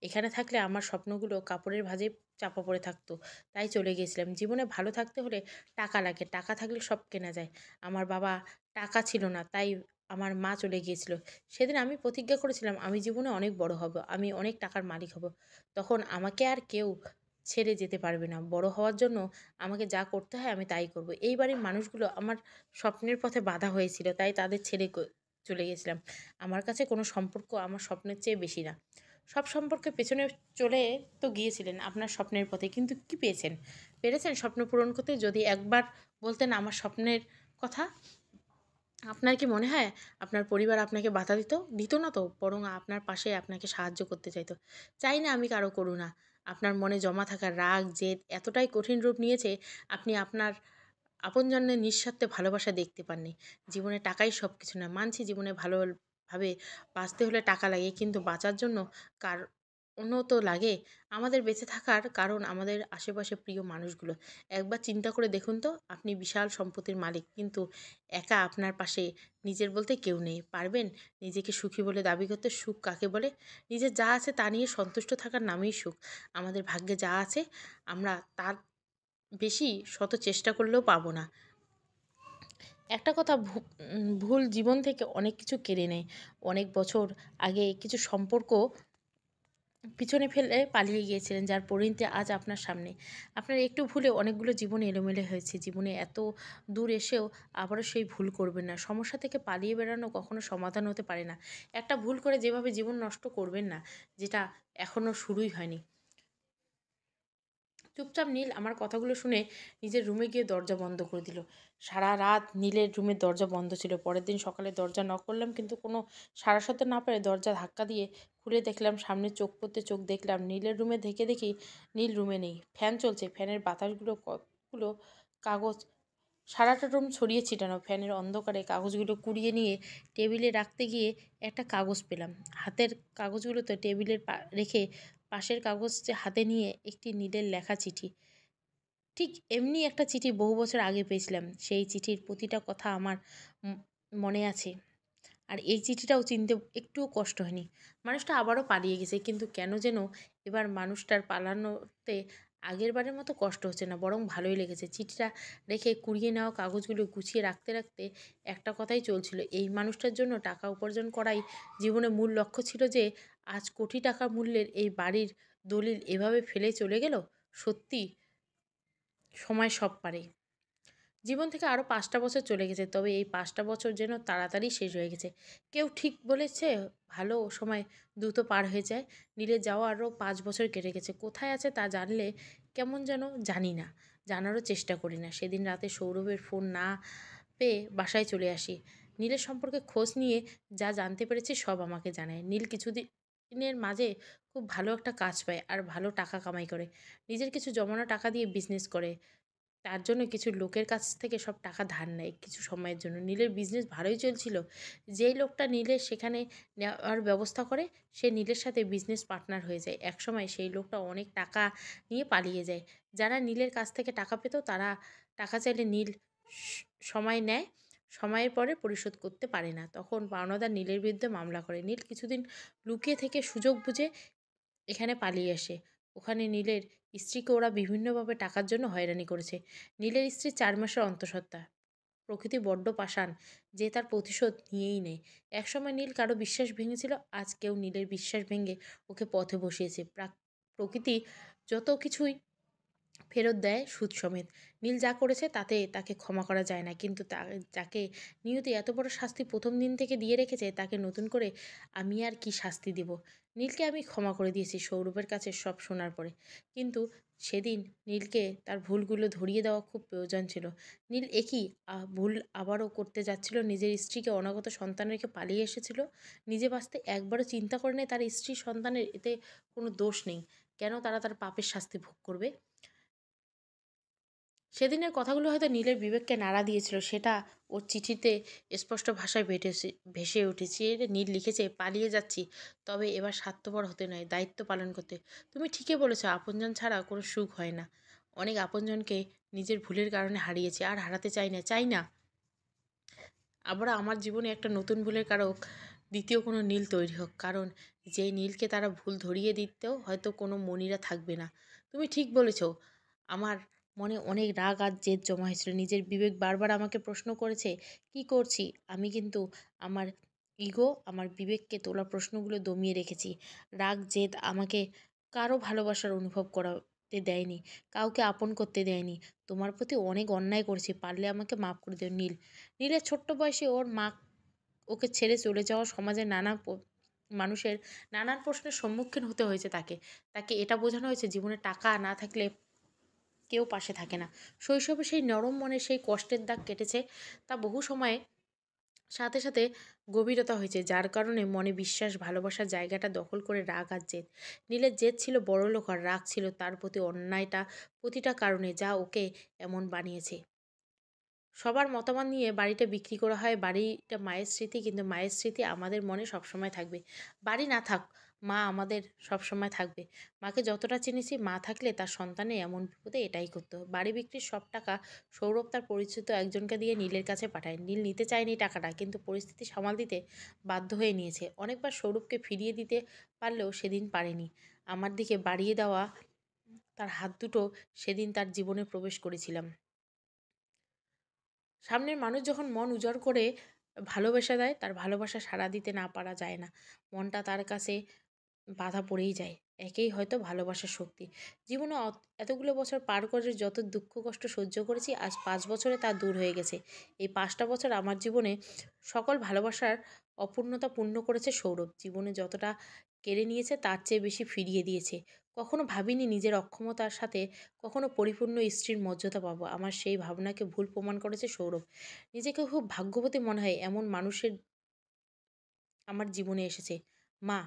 এখানে থাকলে আমার স্বপ্নগুলো কাপড়ের ভাঁজে চাপা পড়ে থাকতো। তাই চলে গিয়েছিলাম। জীবনে ভালো থাকতে হলে টাকা লাগে। টাকা থাকলে সব কেনা যায়। আমার বাবা টাকা ছিল না, তাই আমার মা চলে গিয়েছিল। সেদিন আমি প্রতিজ্ঞা করেছিলাম আমি জীবনে অনেক বড় হব। আমি অনেক টাকার মালিক হব। তখন আমাকে আর কেউ ছেড়ে যেতে পারবে না। বড় হওয়ার জন্য আমাকে যা করতে হয় আমি তাই করব। এই বাড়ির মানুষগুলো আমার স্বপ্নের পথে বাধা হয়েছিল, তাই তাদের ছেড়ে চলে গেছিলাম। আমার কাছে কোনো সম্পর্ক আমার স্বপ্নের চেয়ে বেশি না। সব সম্পর্কের পেছনে চলে তো গিয়েছিলেন আপনার স্বপ্নের পথে, কিন্তু কি পেয়েছেন? পেরেছেন স্বপ্ন পূরণ করতে? যদি একবার বলতেন আমার স্বপ্নের কথা। আপনার কি মনে হয় আপনার পরিবার আপনাকে বাধা দিত? দিত না তো, বরং আপনার পাশে আপনাকে সাহায্য করতে চাইতো। চাই না আমি কারো করুণা। আপনার মনে জমা থাকা রাগ, জেদ এতটাই কঠিন রূপ নিয়েছে, আপনি আপনার আপনজনের নিঃস্বার্থে ভালোবাসা দেখতে পাননি। জীবনে টাকাই সব কিছু না। মানছি জীবনে ভালোভাবে বাঁচতে হলে টাকা লাগে, কিন্তু বাঁচার জন্য কারণও তো লাগে। আমাদের বেঁচে থাকার কারণ আমাদের আশেপাশে প্রিয় মানুষগুলো। একবার চিন্তা করে দেখুন তো, আপনি বিশাল সম্পত্তির মালিক, কিন্তু একা আপনার পাশে নিজের বলতে কেউ নেই। পারবেন নিজেকে সুখী বলে দাবি করতে? সুখ কাকে বলে? নিজের যা আছে তা নিয়ে সন্তুষ্ট থাকার নামই সুখ। আমাদের ভাগ্যে যা আছে আমরা তার বেশি শত চেষ্টা করলেও পাবো না। একটা কথা ভুল জীবন থেকে অনেক কিছু কেড়ে নেয়। অনেক বছর আগে কিছু সম্পর্ক পিছনে ফেলে পালিয়ে গিয়েছিলেন, যার পরিণতি আজ আপনার সামনে। আপনার একটু ভুলে অনেকগুলো জীবন এলোমেলো হয়েছে। জীবনে এত দূর এসেও আবারও সেই ভুল করবেন না। সমস্যা থেকে পালিয়ে বেড়ানো কখনো সমাধান হতে পারে না। একটা ভুল করে যেভাবে জীবন নষ্ট করবেন না, যেটা এখনো শুরুই হয়নি। চুপচাপ নীল আমার কথাগুলো শুনে নিজের রুমে গিয়ে দরজা বন্ধ করে দিল। সারা রাত নীলের রুমের দরজা বন্ধ ছিল। পরের দিন সকালে দরজা নক করলাম, কিন্তু কোনো সাড়া শব্দ না পেয়ে দরজা ধাক্কা দিয়ে খুলে দেখলাম, সামনে চোখ পড়তে চোখ দেখলাম নীলের রুমে। দেখি নীল রুমে নেই। ফ্যান চলছে, ফ্যানের বাতাসগুলো কতগুলো কাগজ সারাটা রুম ছড়িয়ে ছিটানো। ফ্যানের অন্ধকারে কাগজগুলো কুড়িয়ে নিয়ে টেবিলে রাখতে গিয়ে একটা কাগজ পেলাম। হাতের কাগজগুলোতে টেবিলের রেখে পাশের কাগজটি হাতে নিয়ে একটি নীলের লেখা চিঠি। ঠিক এমনি একটা চিঠি বহু বছর আগে পেয়েছিলাম। সেই চিঠির প্রতিটা কথা আমার উম মনে আছে। আর এই চিঠিটাও চিনতে একটুও কষ্ট হয়নি। মানুষটা আবারও পালিয়ে গেছে, কিন্তু কেন যেন এবার মানুষটার পালানোতে আগেরবারের মতো কষ্ট হচ্ছে না, বরং ভালোই লেগেছে। চিঠিটা রেখে কুড়িয়ে নেওয়া কাগজগুলো গুছিয়ে রাখতে রাখতে একটা কথাই চলছিল, এই মানুষটার জন্য টাকা উপার্জন করাই জীবনে মূল লক্ষ্য ছিল, যে আজ কোটি টাকা মূল্যের এই বাড়ির দলিল এভাবে ফেলে চলে গেল। সত্যি সময় সব পারে। জীবন থেকে আরও ৫টা বছর চলে গেছে, তবে এই ৫টা বছর যেন তাড়াতাড়ি শেষ হয়ে গেছে। কেউ ঠিক বলেছে, ভালো সময় দ্রুত পার হয়ে যায়। নীলের যাওয়া আরও ৫ বছর কেটে গেছে। কোথায় আছে তা জানলে কেমন যেন জানি না, জানারও চেষ্টা করি না। সেদিন রাতে সৌরভের ফোন না পেয়ে বাসায় চলে আসি। নীলের সম্পর্কে খোঁজ নিয়ে যা জানতে পেরেছি সব আমাকে জানায়। নীল কিছুদিনের মাঝে খুব ভালো একটা কাজ পায় আর ভালো টাকা কামাই করে। নিজের কিছু জমানো টাকা দিয়ে বিজনেস করে। তার জন্য কিছু লোকের কাছ থেকে সব টাকা ধার নেয় কিছু সময়ের জন্য। নীলের বিজনেস ভালোই চলছিল। যেই লোকটা নীলের সেখানে নেওয়ার ব্যবস্থা করে, সে নীলের সাথে বিজনেস পার্টনার হয়ে যায়। একসময় সেই লোকটা অনেক টাকা নিয়ে পালিয়ে যায়। যারা নীলের কাছ থেকে টাকা পেত, তারা টাকা চাইলে নীল সময় নেয়। সময়ের পরে পরিশোধ করতে পারে না, তখন পাওনাদার নীলের বিরুদ্ধে মামলা করে। নীল কিছুদিন লুকিয়ে থেকে সুযোগ বুঝে এখানে পালিয়ে আসে। ওখানে নীলের স্ত্রীকে ওরা বিভিন্নভাবে টাকার জন্য হয়রানি করেছে। নীলের স্ত্রী ৪ মাসের অন্তঃসত্ত্বা। প্রকৃতি বড্ড পাষাণ, যে তার প্রতিশোধ নিয়েই নেয়। একসময় নীল কারো বিশ্বাস ভেঙেছিল, আজ কেউ নীলের বিশ্বাস ভেঙে ওকে পথে বসিয়েছে। প্রকৃতি যত কিছুই ফেরত দেয় সুদ সমেত। নীল যা করেছে তাতে তাকে ক্ষমা করা যায় না, কিন্তু যাকে নিয়তি এত বড় শাস্তি প্রথম দিন থেকে দিয়ে রেখেছে, তাকে নতুন করে আমি আর কি শাস্তি দিব? নীলকে আমি ক্ষমা করে দিয়েছি সৌরভের কাছে সব শোনার পরে, কিন্তু সেদিন নীলকে তার ভুলগুলো ধরিয়ে দেওয়া খুব প্রয়োজন ছিল। নীল একই ভুল আবারও করতে যাচ্ছিল। নিজের স্ত্রীকে অনাগত সন্তান রেখে পালিয়ে এসেছিল। নিজে বাঁচতে একবারও চিন্তা করে নেই তার স্ত্রী সন্তানের এতে কোনো দোষ নেই, কেন তারা তার পাপের শাস্তি ভোগ করবে? সেদিনের কথাগুলো হয়তো নীলের বিবেককে নাড়া দিয়েছিল। সেটা ওর চিঠিতে স্পষ্ট ভাষায় ভেসে উঠেছে। নীল লিখেছে, পালিয়ে যাচ্ছি, তবে এবার স্বার্থপর হতে নয়, দায়িত্ব পালন করতে। তুমি ঠিকই বলেছ, আপনজন ছাড়া কোনো সুখ হয় না। অনেক আপনজনকে নিজের ভুলের কারণে হারিয়েছে, আর হারাতে চাই না। আবার আমার জীবনে একটা নতুন ভুলের কারক দ্বিতীয় কোনো নীল তৈরি হোক, কারণ যে নীলকে তারা ভুল ধরিয়ে দিতেও হয়তো কোনো মনিরা থাকবে না। তুমি ঠিক বলেছ। আমার মনে অনেক রাগ আর জেদ জমা হয়েছিল। নিজের বিবেক বারবার আমাকে প্রশ্ন করেছে কি করছি আমি, কিন্তু আমার ইগো আমার বিবেককে তোলা প্রশ্নগুলো দমিয়ে রেখেছি। রাগ জেদ আমাকে কারো ভালোবাসার অনুভব করাতে দেয়নি, কাউকে আপন করতে দেয়নি। তোমার প্রতি অনেক অন্যায় করেছি, পারলে আমাকে মাফ করে দিও নীল। নীলের ছোট্ট বয়সে ওর মা ওকে ছেড়ে চলে যাওয়া, সমাজের মানুষের নানান প্রশ্নের সম্মুখীন হতে হয়েছে তাকে। তাকে এটা বোঝানো হয়েছে জীবনে টাকা না থাকলে কেউ পাশে থাকে না। শৈশবে সেই নরম মনে সেই কষ্টের দাগ কেটেছে, তা বহু সময়ে সাথে সাথে গভীরতা হয়েছে, যার কারণে মনে বিশ্বাস ভালোবাসার জায়গাটা দখল করে রাগ আর জেদ। নীলের জেদ ছিল বড়লোক, আর রাগ ছিল তার প্রতি অন্যায়টা প্রতিটা কারণে যা ওকে এমন বানিয়েছে। সবার মতামত নিয়ে বাড়িটা বিক্রি করা হয়। বাড়িটা মায়ের স্মৃতি, কিন্তু মায়ের স্মৃতি আমাদের মনে সবসময় থাকবে। বাড়ি না থাক, মা আমাদের সবসময় থাকবে। মাকে যতটা চিনেছি, মা থাকলে তার সন্তানে এমন বিপদে এটাই করতো। বাড়ি বিক্রির সব টাকা সৌরভ তার পরিচিত একজনকে দিয়ে নীলের কাছে পাঠায়। নীল নিতে চায়নি টাকাটা, কিন্তু পরিস্থিতি সামাল দিতে বাধ্য হয়ে নিয়েছে। অনেকবার সৌরভকে ফিরিয়ে দিতে পারলেও সেদিন পারেনি। আমার দিকে বাড়িয়ে দেওয়া তার হাত দুটো সেদিন তার জীবনে প্রবেশ করেছিলাম। সামনের মানুষ যখন মন উজাড় করে ভালোবেসে দেয়, তার ভালোবাসা সাড়া দিতে না পারা যায় না। মনটা তার কাছে বাধা পড়েই যায়। একেই হয়তো ভালোবাসার শক্তি। জীবনে এতগুলো বছর পার করে যত দুঃখ কষ্ট সহ্য করেছি, আজ ৫ বছরে তা দূর হয়ে গেছে। এই ৫টা বছর আমার জীবনে সকল ভালোবাসার অপূর্ণতা পূর্ণ করেছে সৌরভ। জীবনে যতটা কেড়ে নিয়েছে তার চেয়ে বেশি ফিরিয়ে দিয়েছে। কখনো ভাবিনি নিজের অক্ষমতার সাথে কখনো পরিপূর্ণ স্ত্রীর মর্যাদা পাবো। আমার সেই ভাবনাকে ভুল প্রমাণ করেছে সৌরভ। নিজেকে খুব ভাগ্যবতী মনে হয়, এমন মানুষের আমার জীবনে এসেছে। মা,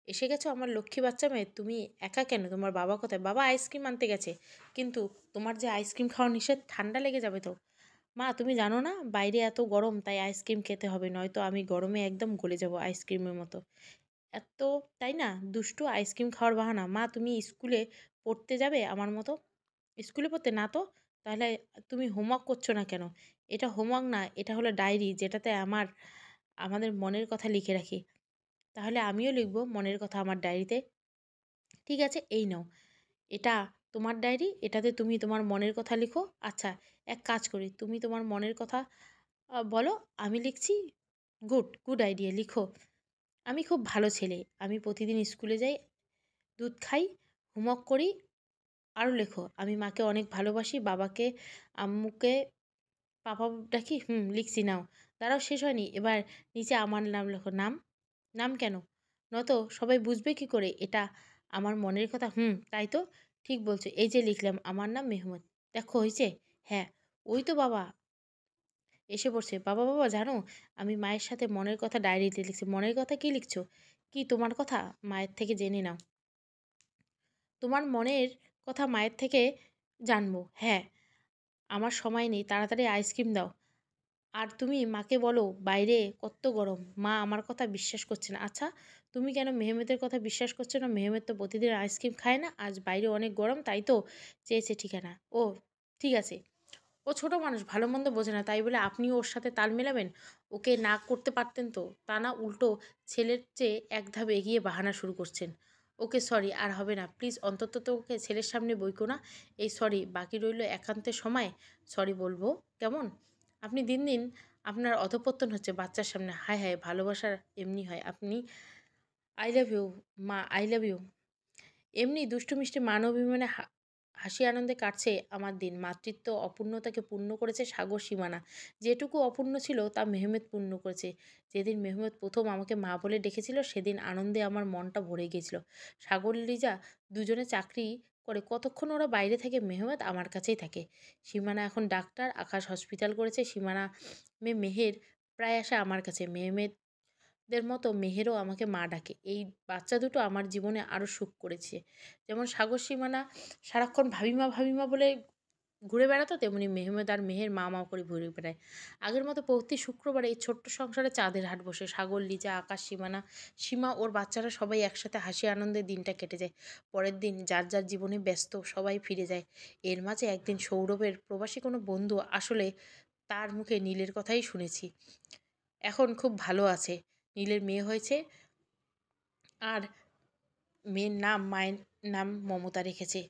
এসে গেছো আমার লক্ষ্মী বাচ্চা মেয়ে। তুমি একা কেন? তোমার বাবা কোথায়? বাবা আইসক্রিম আনতে গেছে। কিন্তু তোমার যে আইসক্রিম খাওয়া নিষেধ, ঠান্ডা লেগে যাবে তো। মা, তুমি জানো না বাইরে এত গরম, তাই আইসক্রিম খেতে হবে, নয়তো আমি গরমে একদম গলে যাব আইসক্রিমের মতো। এত, তাই না, দুষ্টু আইসক্রিম খাওয়ার বাহানা। মা, তুমি স্কুলে পড়তে যাবে আমার মতো? স্কুলে পড়তে না তো? তাহলে তুমি হোমওয়ার্ক করছো না কেন? এটা হোমওয়ার্ক না, এটা হলো ডায়েরি, যেটাতে আমাদের মনের কথা লিখে রাখি। তাহলে আমিও লিখব মনের কথা আমার ডায়েরিতে। ঠিক আছে, এই নাও, এটা তোমার ডায়েরি, এটাতে তুমি তোমার মনের কথা লিখো। আচ্ছা, এক কাজ করি, তুমি তোমার মনের কথা বলো, আমি লিখছি। গুড, গুড আইডিয়া, লিখো। আমি খুব ভালো ছেলে, আমি প্রতিদিন স্কুলে যাই, দুধ খাই, হোমওয়ার্ক করি। আরও লেখো, আমি মাকে অনেক ভালোবাসি, বাবাকে আম্মুকে পাপা ডাকি। লিখছি, নাও। দাঁড়াও, শেষ হয়নি, এবার নিচে আমার নাম লেখো। নাম? নাম কেন? নয়তো সবাই বুঝবে কি করে এটা আমার মনের কথা? তাই তো, ঠিক বলছো, এই যে লিখলাম, আমার নাম মেহমুদ। দেখো হয়েছে? হ্যাঁ, ওই তো বাবা এসে পড়ছে। বাবা, বাবা জানো, আমি মায়ের সাথে মনের কথা ডায়েরিতে লিখছি। মনের কথা কি লিখছো? কি তোমার কথা? মায়ের থেকে জেনে নাও। তোমার মনের কথা মায়ের থেকে জানবো? হ্যাঁ। আমার সময় নেই, তাড়াতাড়ি আইসক্রিম দাও। আর তুমি মাকে বলো বাইরে কত গরম। মা আমার কথা বিশ্বাস করছে না। আচ্ছা, তুমি কেন মেহমেদের কথা বিশ্বাস করছো না? মেহমেদ তো প্রতিদিন আইসক্রিম খায় না, আজ বাইরে অনেক গরম তাই তো চেয়েছে ঠিকানা। ও ঠিক আছে, ও ছোট মানুষ, ভালো মন্দ বোঝে না, তাই বলে আপনিও ওর সাথে তাল মেলাবেন? ওকে না করতে পারতেন তো, তা না উল্টো ছেলের চেয়ে এক ধাপ এগিয়ে বাহানা শুরু করছেন। ওকে সরি, আর হবে না প্লিজ, অন্তত তো ওকে ছেলের সামনে বইকো না। এই সরি বাকি রইল একান্তের সময় সরি বলবো, কেমন? আপনি দিন দিন আপনার অধঃপতন হচ্ছে বাচ্চার সামনে। হায় হায়, ভালোবাসা এমনি হয়। আপনি আই লাভ ইউ মা, আই লাভ ইউ। এমনি দুষ্টু মিষ্টি মান অভিমানে হাসি আনন্দে কাটছে আমার দিন। মাতৃত্ব অপূর্ণতাকে পূর্ণ করেছে সাগর সীমানা। যেটুকু অপূর্ণ ছিল তা মেহমেদ পূর্ণ করেছে। যেদিন মেহমেদ প্রথম আমাকে মা বলে ডেকেছিল সেদিন আনন্দে আমার মনটা ভরে গিয়েছিল। সাগর লিজা দুজনে চাকরি করে, কতক্ষণ ওরা বাইরে থাকে, মেহমেদ আমার কাছেই থাকে। সীমানা এখন ডাক্তার, আকাশ হসপিটাল করেছে। সীমানা মেহের প্রায় আসে আমার কাছে। মেহমেদ দের মতো মেহেরও আমাকে মা ডাকে। এই বাচ্চা দুটো আমার জীবনে আরও সুখ করেছে। যেমন সাগর সীমানা সারাক্ষণ ভাবিমা ভাবিমা বলে ঘুরে বেড়াতো, তেমনি মেহমেদ আর মেহের মা মা করে ঘুরে বেড়ায়। আগের মতো প্রতি শুক্রবারে এই ছোট্ট সংসারে চাঁদের হাট বসে। সাগর, লিজা, আকাশ, সীমানা, সীমা ওর বাচ্চারা সবাই একসাথে হাসি আনন্দে দিনটা কেটে যায়। পরের দিন যার যার জীবনে ব্যস্ত, সবাই ফিরে যায়। এর মাঝে একদিন সৌরভের প্রবাসী কোনো বন্ধু আসলে তার মুখে নীলের কথাই শুনেছি। এখন খুব ভালো আছে। নীলের মেয়ে হয়েছে, আর মেয়ের নাম, মায়ের নাম মমতা রেখেছে।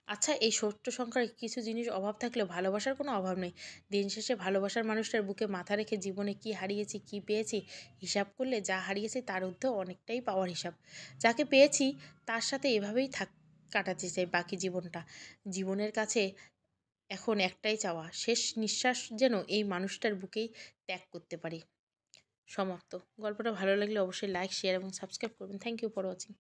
আচ্ছা, এই ছোট্ট সংখ্যার কিছু জিনিস অভাব থাকলেও ভালোবাসার কোনো অভাব নেই। দিন শেষে ভালোবাসার মানুষটার বুকে মাথা রেখে জীবনে কি হারিয়েছি, কি পেয়েছি হিসাব করলে যা হারিয়েছি তার ঊর্ধ্বে অনেকটাই পাওয়ার হিসাব। যাকে পেয়েছি তার সাথে এভাবেই কাটাতে চাই বাকি জীবনটা। জীবনের কাছে এখন একটাই চাওয়া, শেষ নিঃশ্বাস যেন এই মানুষটার বুকেই ত্যাগ করতে পারি। সমাপ্ত। গল্পটা ভালো লাগলে অবশ্যই লাইক, শেয়ার এবং সাবস্ক্রাইব করবেন। Thank you for watching.